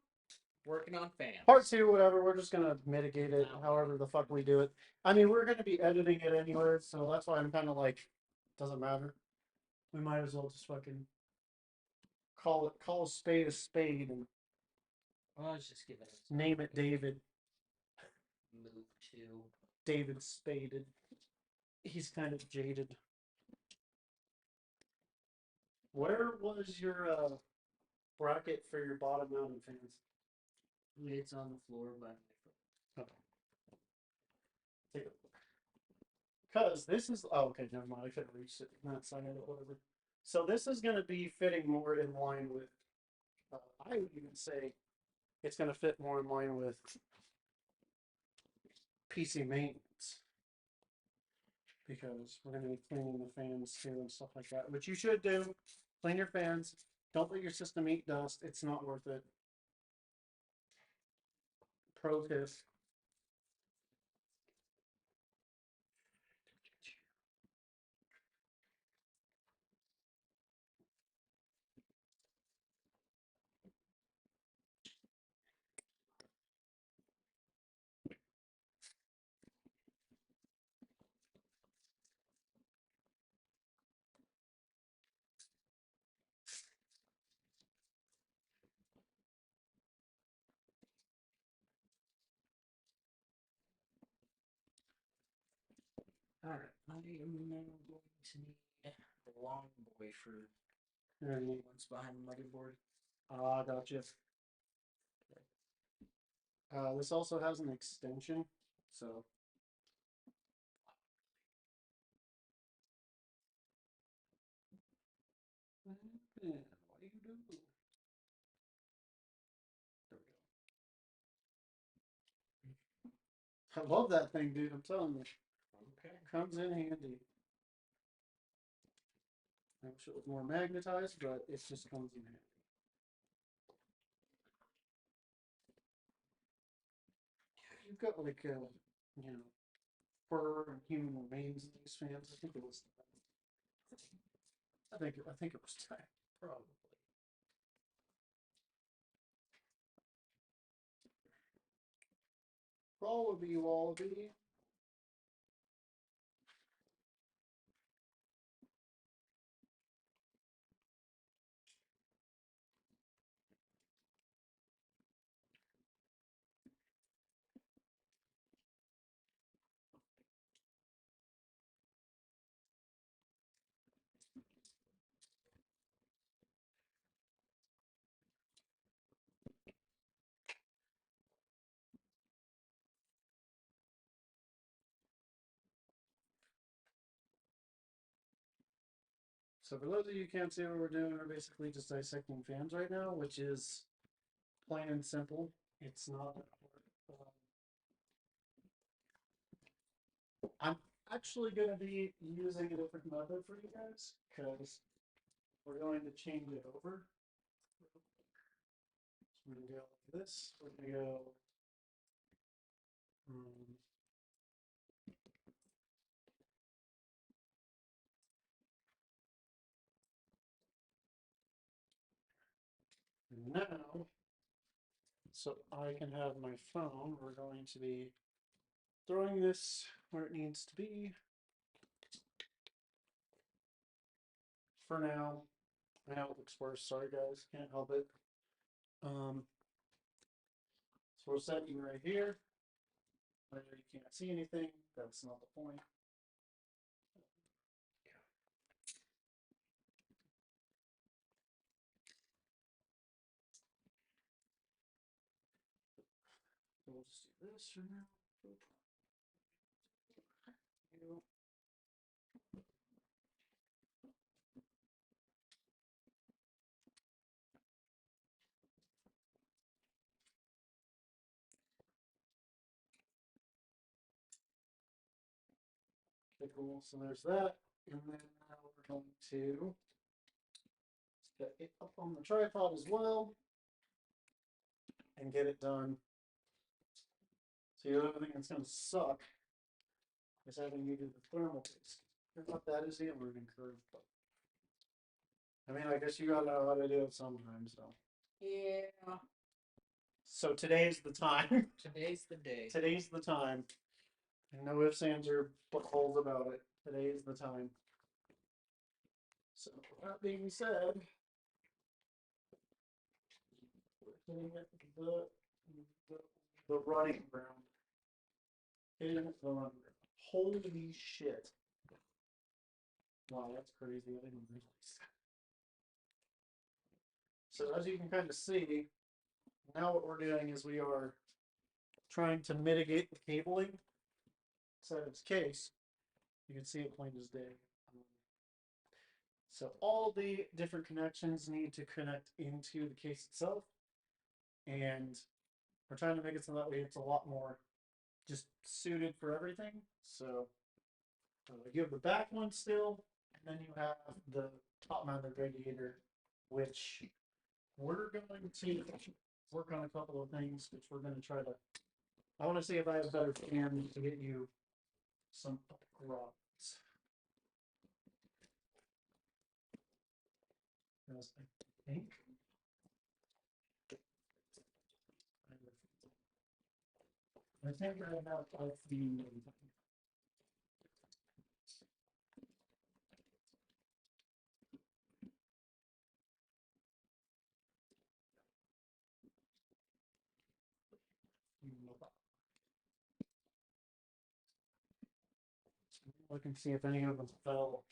Working on fans. part 2, whatever. We're just gonna mitigate it however the fuck we do it. I mean, we're gonna be editing it anyway, so that's why I'm kind of like, doesn't matter. We might as well just fucking call a spade and Well, let's just give it name it David. move to. David Spaded. He's kind of jaded. Where was your bracket for your bottom mounted fans? It's on the floor, but. Okay. Take a look. Because this is okay, never mind. I couldn't reach it on that side of it, whatever. So this is going to be fitting more in line with. I would even say it's going to fit more in line with PC maintenance because we're going to be cleaning the fans too and stuff like that, which you should do. Clean your fans. Don't let your system eat dust. It's not worth it. Pro tip. Alright, I am now going to need a long boy for And what's behind the motherboard. gotcha. This also has an extension, so. What do you do? There we go. I love that thing, dude. I'm telling you. Okay. Comes in handy. I wish it was more magnetized, but it just comes in handy. You've got like fur and human remains in these fans. I think it was. I think it was time. Probably. Wallaby, wallaby. So for those of you who can't see what we're doing, we're basically just dissecting fans right now, which is plain and simple. It's not that hard. I'm actually going to be using a different method for you guys because we're going to change it over. So we're going to go like this. We're going to go. Now, so I can have my phone, we're going to be throwing this where it needs to be. For now, I know it looks worse. Sorry, guys, can't help it. So we're setting right here. Where you can't see anything. That's not the point. we'll just do this for now. You. Okay, cool. So there's that. And then now we're going to set it up on the tripod as well and get it done. So the other thing that's going to suck is having you do the thermal paste. What that is the learning curve, but I mean, I guess you gotta know how to do it sometimes, so. Yeah. So today's the time. Today's the day. Today's the time. And no ifs, ands, or buttholes about it. Today's the time. So that being said, we're hitting it the running ground. Hitting it the running ground. Holy shit. Wow, that's crazy. I didn't realize that. So as you can kind of see, now what we're doing is we are trying to mitigate the cabling so its case. You can see it plain as day. So all the different connections need to connect into the case itself. And we're trying to make it so that way it's a lot more just suited for everything. So you have the back one still, and then you have the top mounted radiator, which we're going to work on a couple of things, which we're going to try to. I want to see if I have a better fan to get you some rods. Because I think I have all the. Look and see if any of them fell.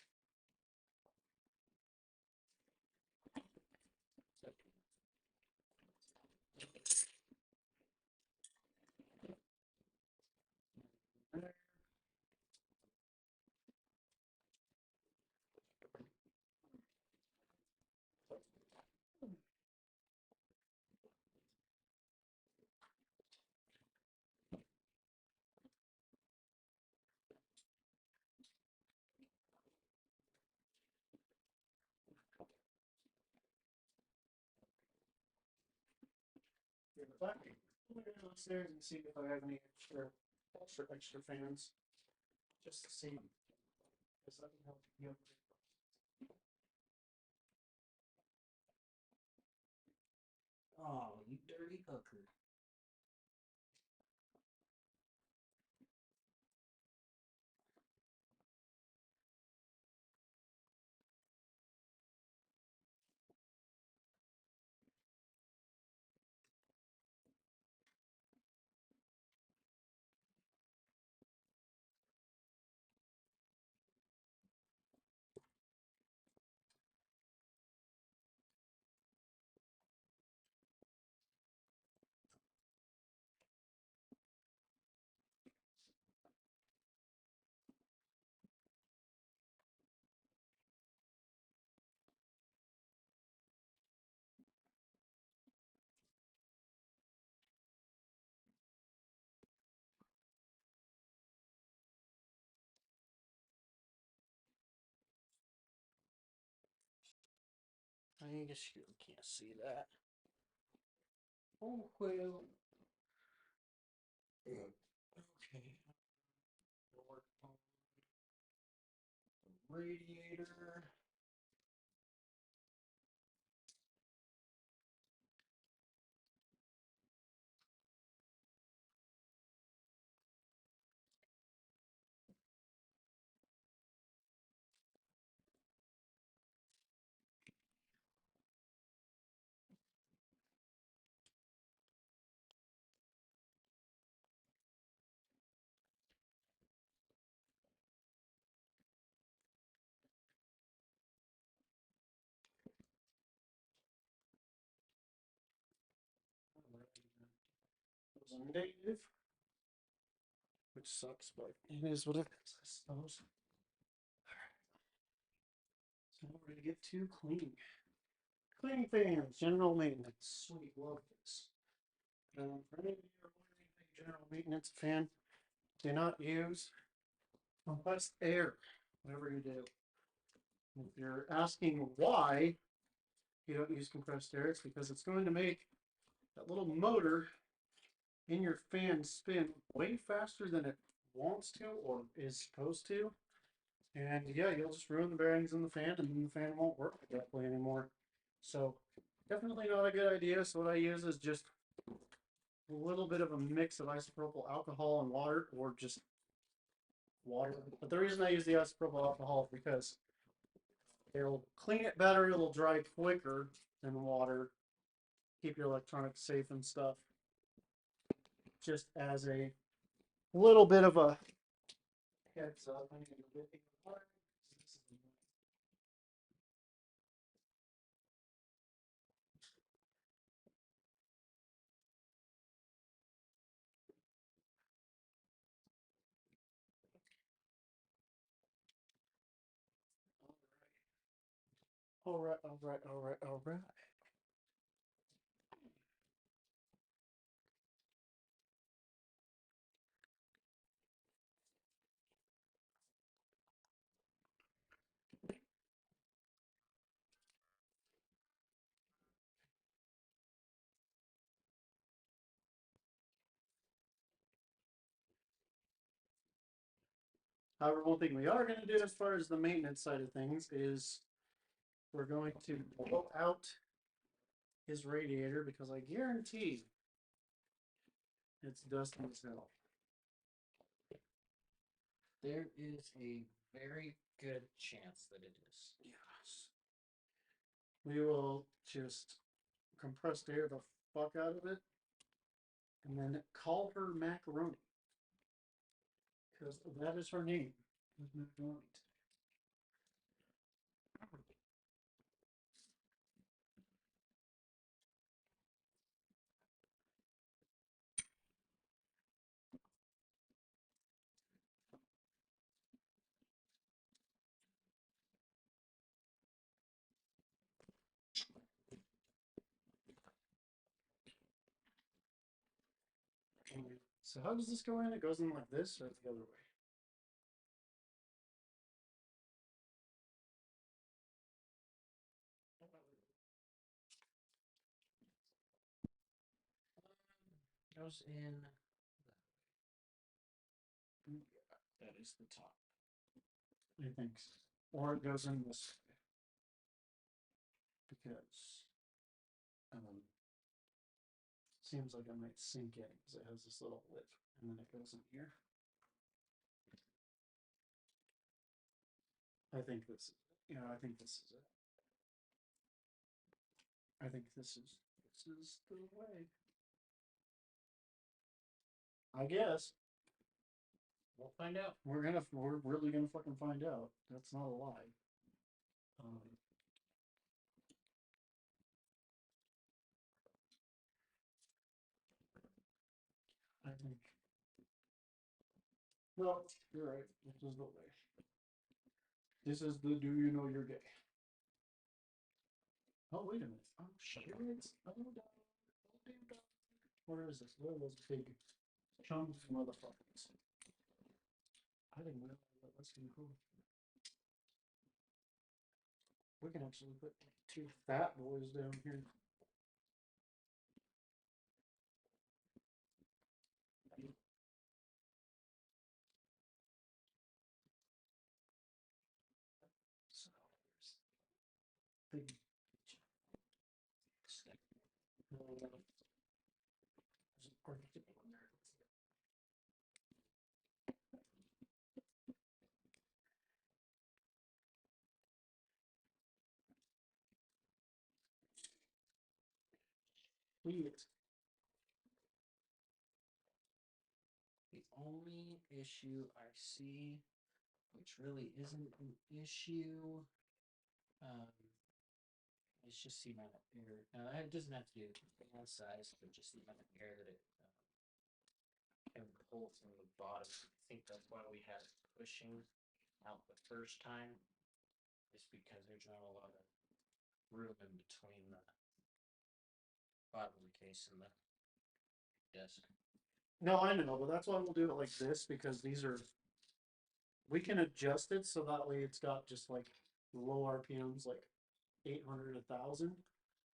Back upstairs and see if I have any extra fans, just to see, because that can help you. Oh, you dirty hooker. I guess you can't see that. Oh, well. Okay. Work on the radiator. was a negative, which sucks, but it is what it is, I suppose. So we're gonna get to cleaning. Cleaning fans, general maintenance. Sweet, love this. For any of you who are wondering anything general maintenance fan, do not use compressed air, whatever you do. If you're asking why you don't use compressed air, it's because it's going to make that little motor in your fan spin way faster than it wants to or is supposed to. And yeah, you'll just ruin the bearings in the fan and then the fan won't work correctly anymore. So definitely not a good idea. So what I use is just a little bit of a mix of isopropyl alcohol and water, or just water. But the reason I use the isopropyl alcohol is because it'll clean it better, it'll dry quicker than water, keep your electronics safe and stuff. Just as a little bit of a heads up. I need a bit of water. All right, all right, all right, all right. However, one thing we are going to do as far as the maintenance side of things is we're going to blow out his radiator because I guarantee it's dusty as hell. There is a very good chance that it is. Yes. We will just compress air the fuck out of it and then call her Macaroni. Because that is her name. Macaroni. So how does this go in? It goes in like this or the other way? Goes in that way. That is the top. I think so. Or it goes in this way. Because seems like it might sink in because it has this little lip and then it goes in here. I think this is it. Yeah, I think this is it. I think this is the way. I guess. We'll find out. We're really gonna fucking find out. That's not a lie. Um, I think. No, you're right. This is the way. This is the do you know you're gay? Oh wait a minute. Oh shit. Oh dog. Oh damn dog. Where is this? Where are those big chunks motherfuckers? I didn't know that. That's gonna be cool. We can actually put two fat boys down here. So there's big. Sweet. The only issue I see, which really isn't an issue, is just the amount of air. Now, it doesn't have to do with the fan size, but just the amount of air that it pull from the bottom. I think that's why we had it pushing out the first time. Is because there's not a lot of room in between the bottom of the case and the desk. No, I know, but that's why we'll do it like this because these are. We can adjust it so that way it's got just like low RPMs, like 800, 1,000.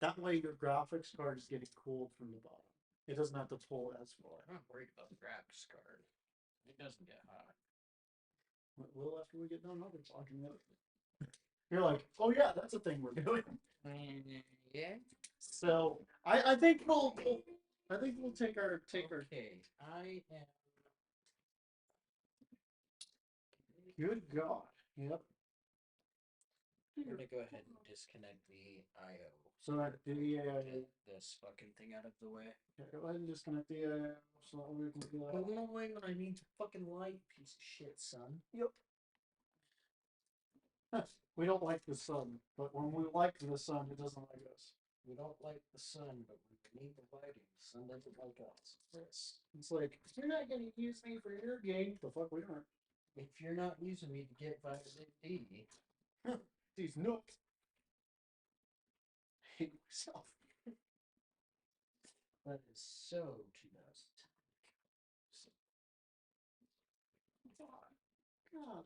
That way your graphics card is getting cooled from the bottom. It doesn't have to pull as far. I'm not worried about the graphics card. It doesn't get hot. Well, after we get done, I'll be talking about it. You're like, oh yeah, that's a thing we're doing. Yeah. So I think I think we'll take our Okay, I am. Good God. Yep. I'm gonna go ahead and disconnect the I/O. So that Get this fucking thing out of the way. go ahead and disconnect the so that we can do that. I'm annoying when I need to fucking light, piece of shit, son. Yep. We don't like the sun, but when we like the sun, it doesn't like us. We don't like the sun, but when we need the lighting, the sun doesn't like us. Yes. It's like, you're not going to use me for your game. The fuck we aren't. If you're not using me to get vitamin D, These nooks. I hate myself. that is so 2010. God.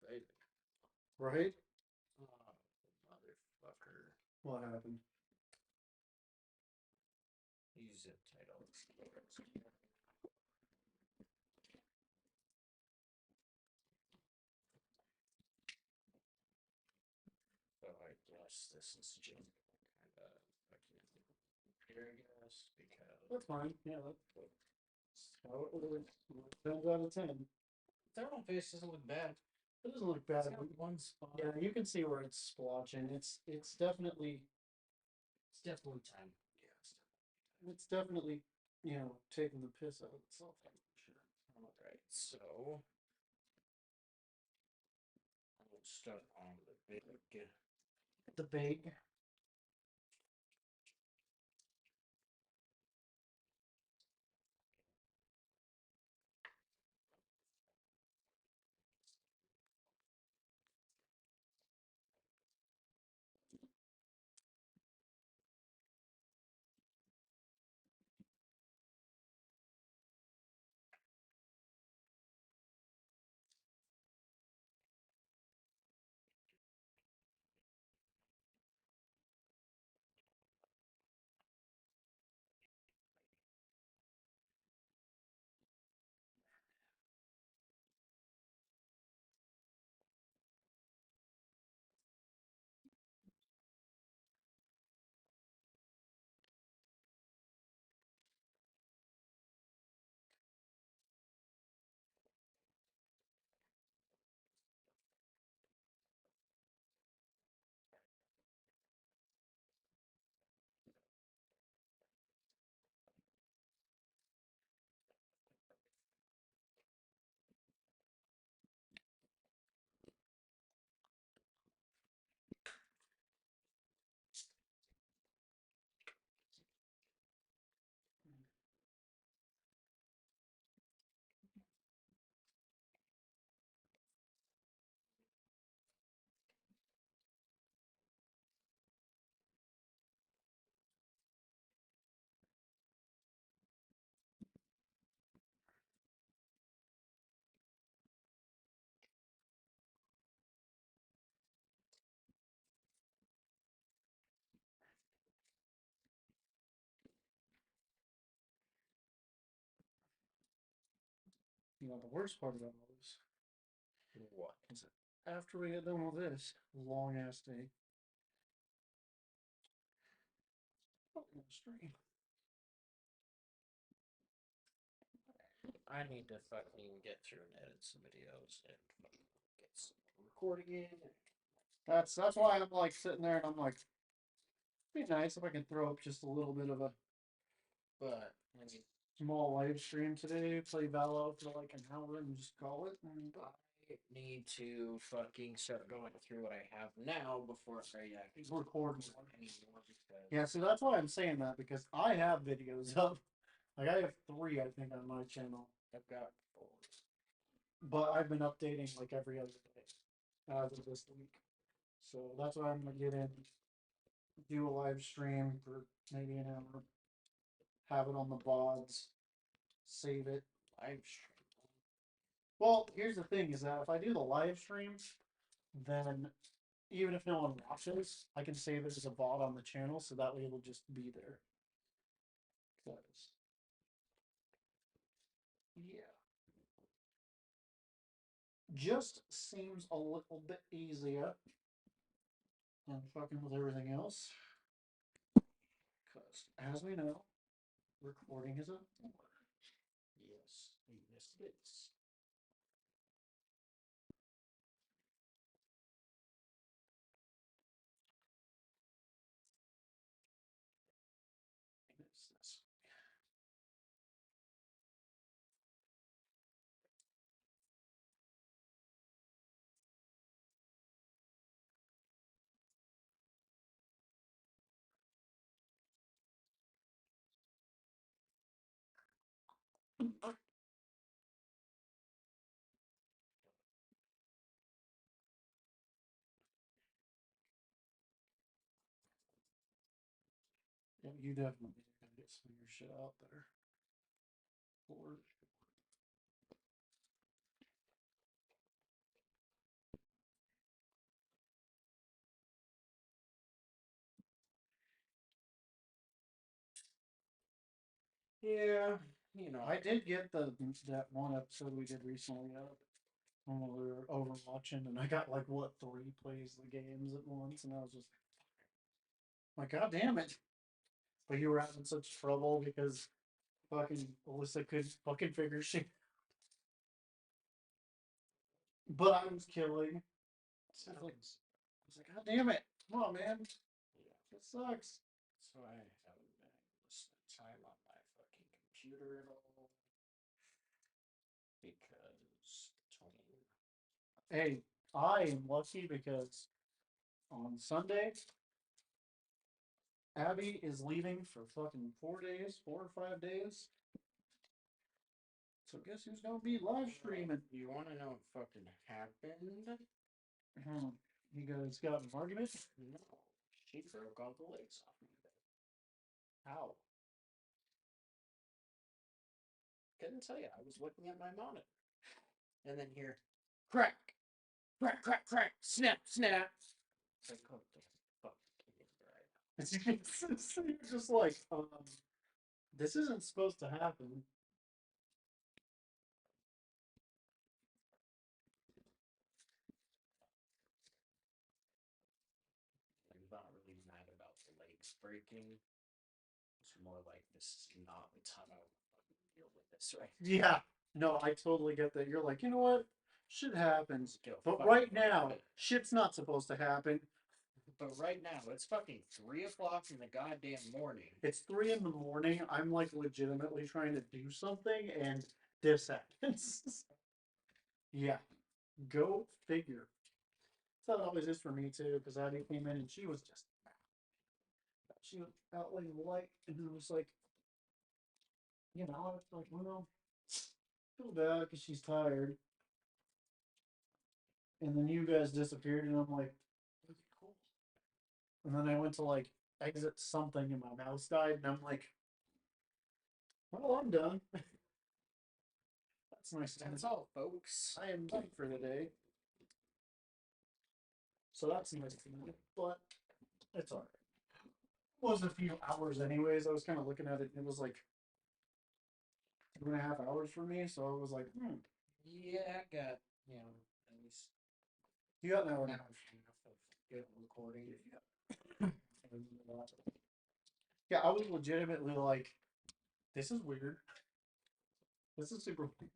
Baby. Right? Oh, motherfucker. What happened? You zip tight all these cables. So I guess this is just kind of fucking here, I guess, because That's fine. Yeah, that's how it was. 10 out of 10. thermal paste doesn't look bad. It doesn't look bad. It's got one spot. Yeah, you can see where it's splotching. It's definitely time. Yeah, it's definitely taking the piss out of itself. I'm sure. Alright, so we'll start on the big. The big. know, the worst part about all this What? is that after we get done with this long ass day, oh, stream. I need to fucking get through and edit some videos and fucking get some recording in. That's why I'm like sitting there and I'm like, it'd be nice if I could throw up just a little bit of a But I mean, small live stream today, play Valo for like an hour and just call it. And I need to fucking start going through what I have now before I record more anymore because yeah, see that's why I'm saying that because I have videos up. Like I have 3, I think, on my channel, I've got 4. but I've been updating like every other day as of this week. So that's why I'm gonna get in, do a live stream for maybe an hour, have it on the VODs, save it. Live stream. Well, here's the thing: is that if I do the live stream, then even if no one watches, I can save it as a VOD on the channel, so that way it'll just be there. Because, yeah, just seems a little bit easier than fucking with everything else. Because, as we know, recording is a bore. Yes, yes it is. It's this. Yeah, you definitely gotta get some of your shit out there. For Yeah, you know. I did get that one episode we did recently out when we were overwatching, and I got like what 3 plays the games at once, and I was just like, God damn it! But you were having such trouble because fucking Alyssa couldn't fucking figure shit. But I was killing. So I was like, God damn it! Come on, man! Yeah. It sucks. So I haven't been able to spend time on my fucking computer at all because between Hey, I am lucky because on Sunday, Abby is leaving for fucking 4 days, 4 or 5 days. So guess who's gonna be live streaming? you want to know what fucking happened? You guys got an argument? No, she broke all the legs off my bed. How? Couldn't tell you. I was looking at my monitor, and then here, crack, crack, crack, crack, snap, snap. It's like, oh, the fuck, right? You're just like, this isn't supposed to happen. I'm not really mad about the legs breaking. It's more like this is not the time I want to fucking deal with this right Yeah, no, I totally get that. You're like, you know what? Shit happens. Go But fuck right my now, bed. shit's not supposed to happen. But right now, it's fucking 3 o'clock in the goddamn morning. It's 3 in the morning. I'm like legitimately trying to do something, and this happens. Yeah, go figure. That's how it always is for me too, because Abby came in and she was just she was out laying the light, and it was like, you know, I was like, well, feel bad because she's tired. And then you guys disappeared, and I'm like, okay, cool. And then I went to like exit something, and my mouse died, and I'm like, well, I'm done. That's nice. That's all, folks. I am done for the day. So that's nice to know. But it's alright. It was a few hours anyways. I was kind of looking at it, and it was like 2.5 hours for me. So I was like, Yeah, I got, at least You got an an hour hour and and a a half. half of good recording. Yeah, I was legitimately like, this is weird. This is super weird.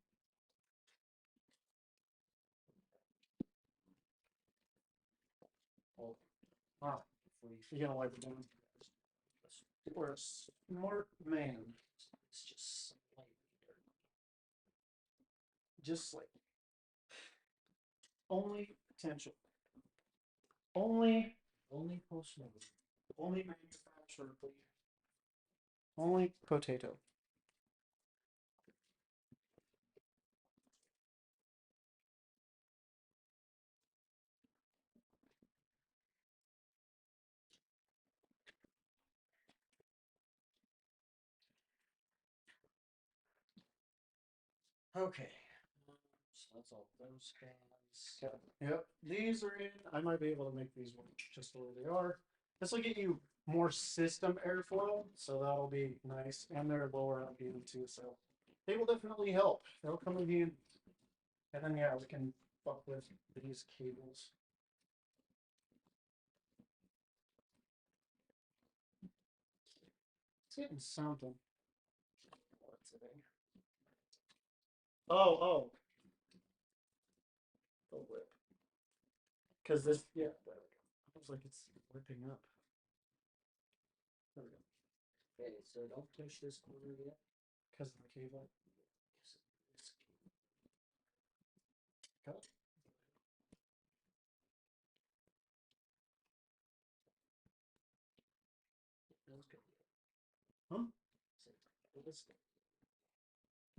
Well, Wow. before You gonna wipe it down? We're a smart man. it's just slightly dirty. Just like only potential. Only Only post only manufacturably. Only potato. Okay. So that's all those fans. Yep. These are in. I might be able to make these work just the way they are. This will get you more system airflow, so that'll be nice. And they're lower RPM too, so they will definitely help. They'll come in handy. And then yeah, we can fuck with these cables. It's getting something. What's it in? Oh. The whip. Because this, yeah, there we go. I was like, it's whipping up. There we go. Okay, so don't push this corner yet. Because of the cable. Got it. Huh?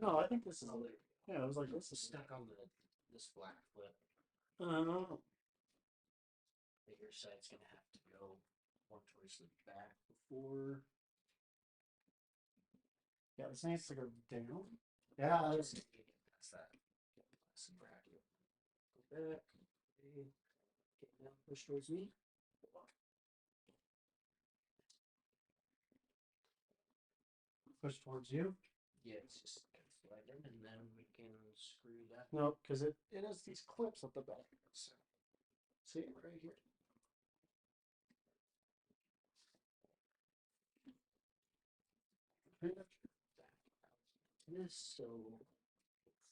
No, I think this is. Yeah, I was like, this is Stuck on this black flip. Oh. But your side's gonna have to go more towards the back before. Yeah, this needs to go down. Yeah, Just get past that plastic bracket. Go back. Okay. Get now push towards me. push towards you. Yeah, it's just slide in and then we can screw that. No, because it has these clips at the back. So, see it right here. Back out this, so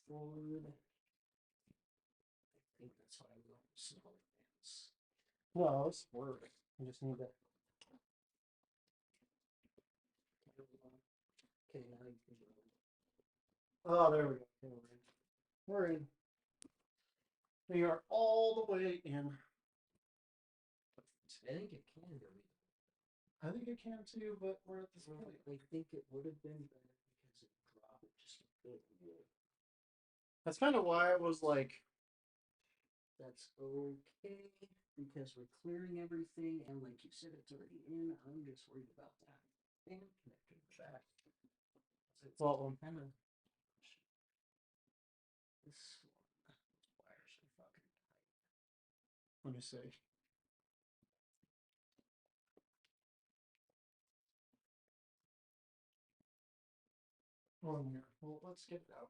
forward. I think that's why I go smaller bands. No, it's work. You just need that. Okay, now you can go. Oh, there we go. Okay, we're in. We're in. We are all the way in. I think it can go either. I think it can too, but we're at this Well, point. I think it would have been better because it dropped just a bit. That's kind of why I was like, That's okay because we're clearing everything, and like you said, it's already in. I'm just worried about that fan connector in the back. It's well, kind of this one. Wires are fucking tight. let me see. On here. Well, let's get it out.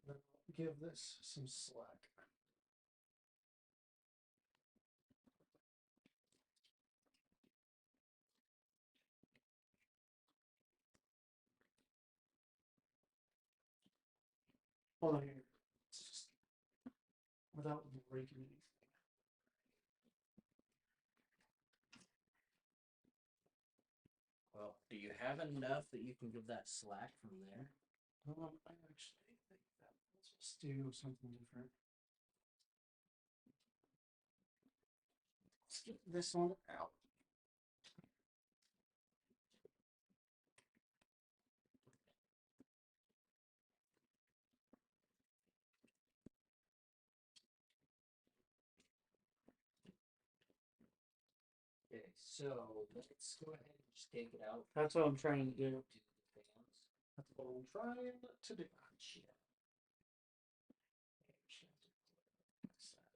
Then give this some slack. Hold on here. It's just without breaking anything. Well, do you have enough that you can give that slack from there? I actually think that let's just do something different. Let's get this one out. Okay, so let's go ahead and just take it out. That's what I'm trying to do. Do the fans. That's what I'm trying to do. Ah, shit. Okay, we should have to fix that.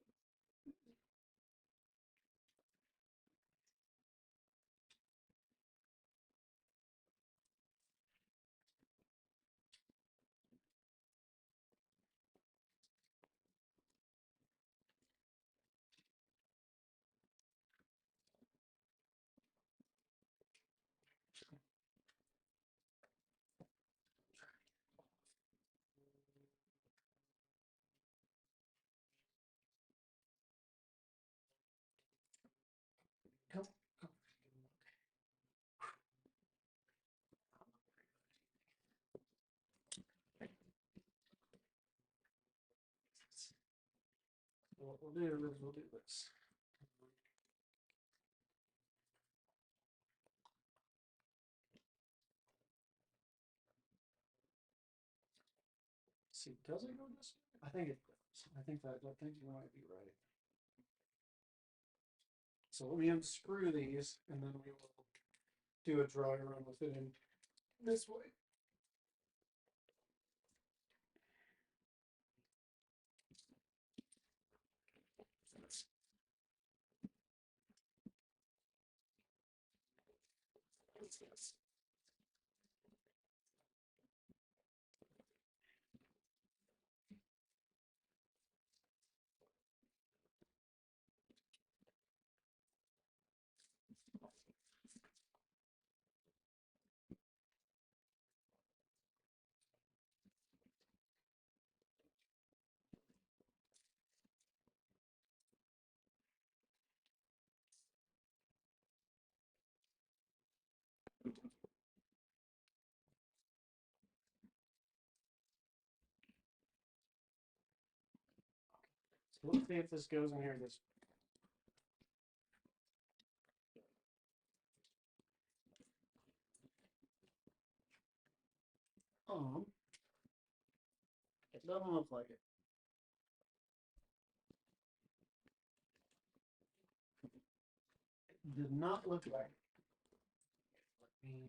we'll do is we'll do this. See, does it go this way? I think it does. I think you might be right. So let me unscrew these, and then we will do a dry run with it in this way. So let's see if this goes in here this it doesn't look like it. It did not look like it. Let me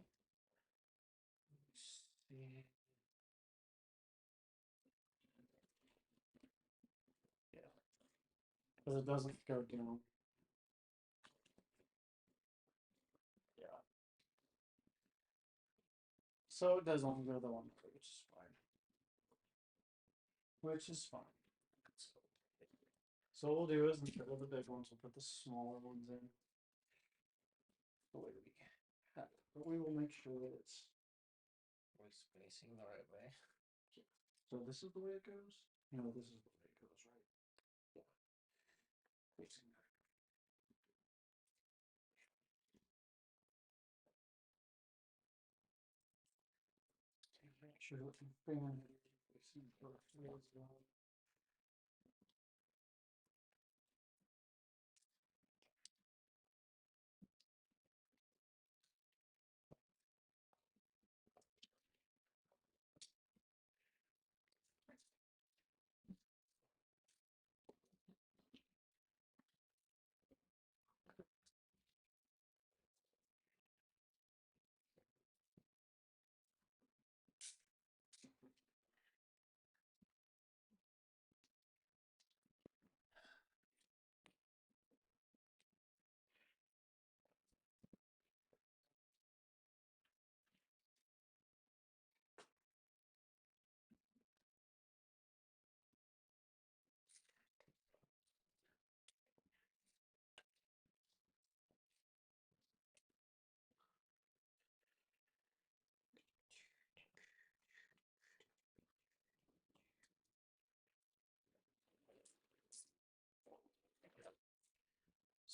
see. Yeah. Because it doesn't go down. Yeah. So it does only go the one way, which is fine. Which is fine. So what we'll do is instead of the big ones, we'll put the smaller ones in the way we have it. But we will make sure that it's spacing the right way. so this is the way it goes? No, this is the way it goes, right? Yeah. Facing that. Make sure that the fan is facing correctly as well.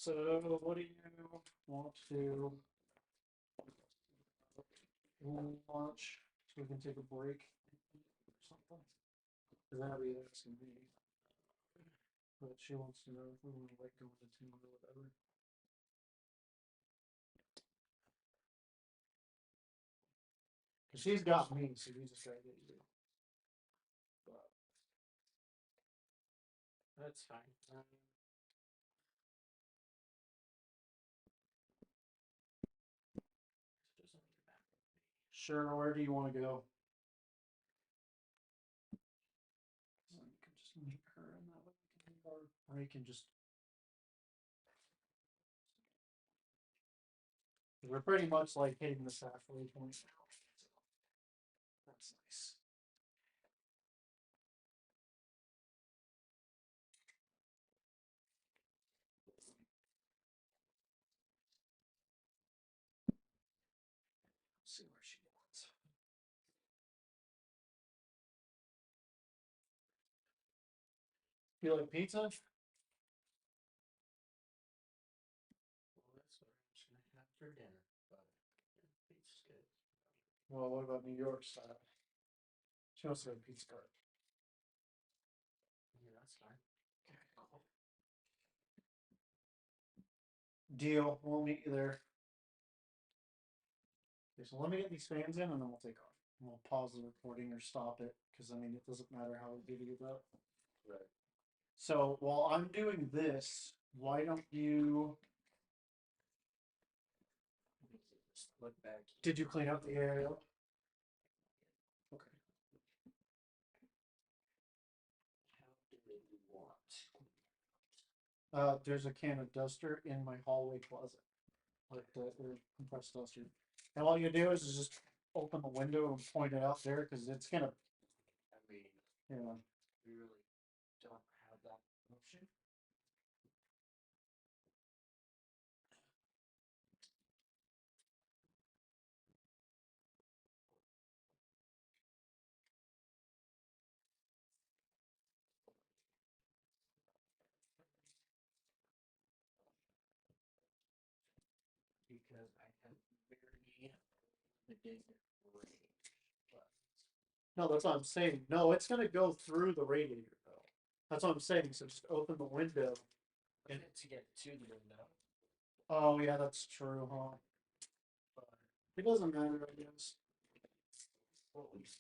So what do you want to launch so we can take a break or something? Because that'll be asking me. But she wants to know if we want to like go into tune or whatever. Because she's got me, so we just gotta get you. But that's fine. Sure, where do you want to go? So you can just meet her and that way we can take our break and just. We're pretty much like hitting the halfway point now. So that's nice. See where she wants. You like pizza? Well, that's what I'm just gonna have for dinner, but yeah, pizza's good. Well, what about New York style? She wants to go to Pizza Cart. Yeah, that's fine. Okay, cool. Deal. We'll meet you there. Okay, so let me get these fans in and then we'll take off. And we'll pause the recording or stop it because I mean it doesn't matter how we do that. Right. So while I'm doing this, why don't you? Just look back. Did you clean up the area? Okay. How do you want? There's a can of duster in my hallway closet, like the compressed duster. And all you do is just open the window and point it out there because it's gonna, I mean, you know. we really don't have that option. Because I have very limited range. But No, that's what I'm saying. No, it's gonna go through the radiator though. That's what I'm saying. So just open the window. and to get to the window. Oh yeah, that's true, huh? But It doesn't matter, I guess. well, at least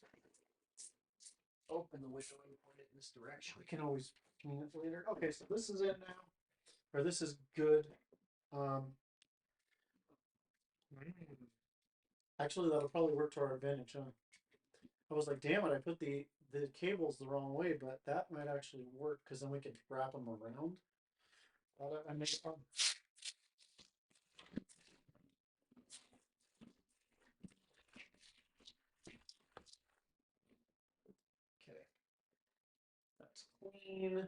open the window and point it in this direction. We can always clean it later. Okay, so this is it now, or this is good. Um, actually, that'll probably work to our advantage, huh? I was like, damn it, I put the cables the wrong way, but that might actually work because then we could wrap them around. I make fun. Okay, that's clean.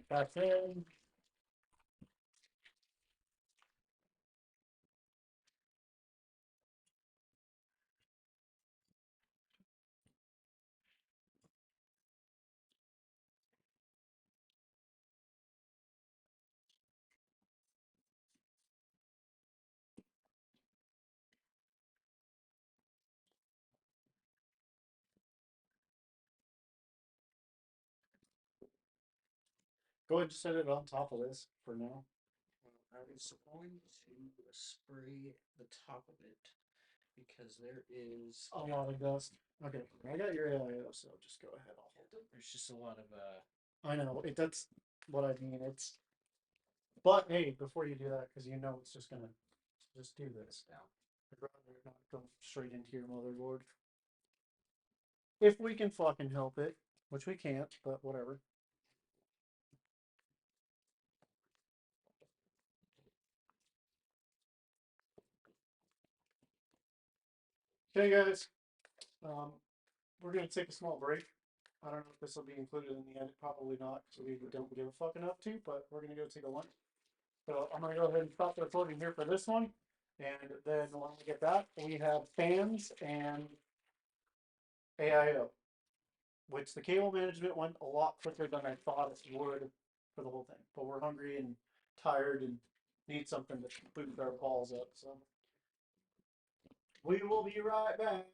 Back in. Go ahead and set it on top of this for now. I was going to spray the top of it because there is A lot of dust. Okay, I got your AIO, so just go ahead. I'll hold it. there's just a lot of I know it. That's what I mean. It's. But hey, before you do that, because you know it's just gonna just do this. down. I'd rather not go straight into your motherboard. If we can fucking help it, which we can't, but whatever. Okay, guys. We're gonna take a small break. I don't know if this will be included in the edit. Probably not, because we don't give a fuck enough to. But we're gonna go take a lunch. So I'm gonna go ahead and stop the recording here for this one, and then when we get that, we have fans and AIO, which the cable management went a lot quicker than I thought it would for the whole thing. But we're hungry and tired and need something to boost our balls up. So we will be right back.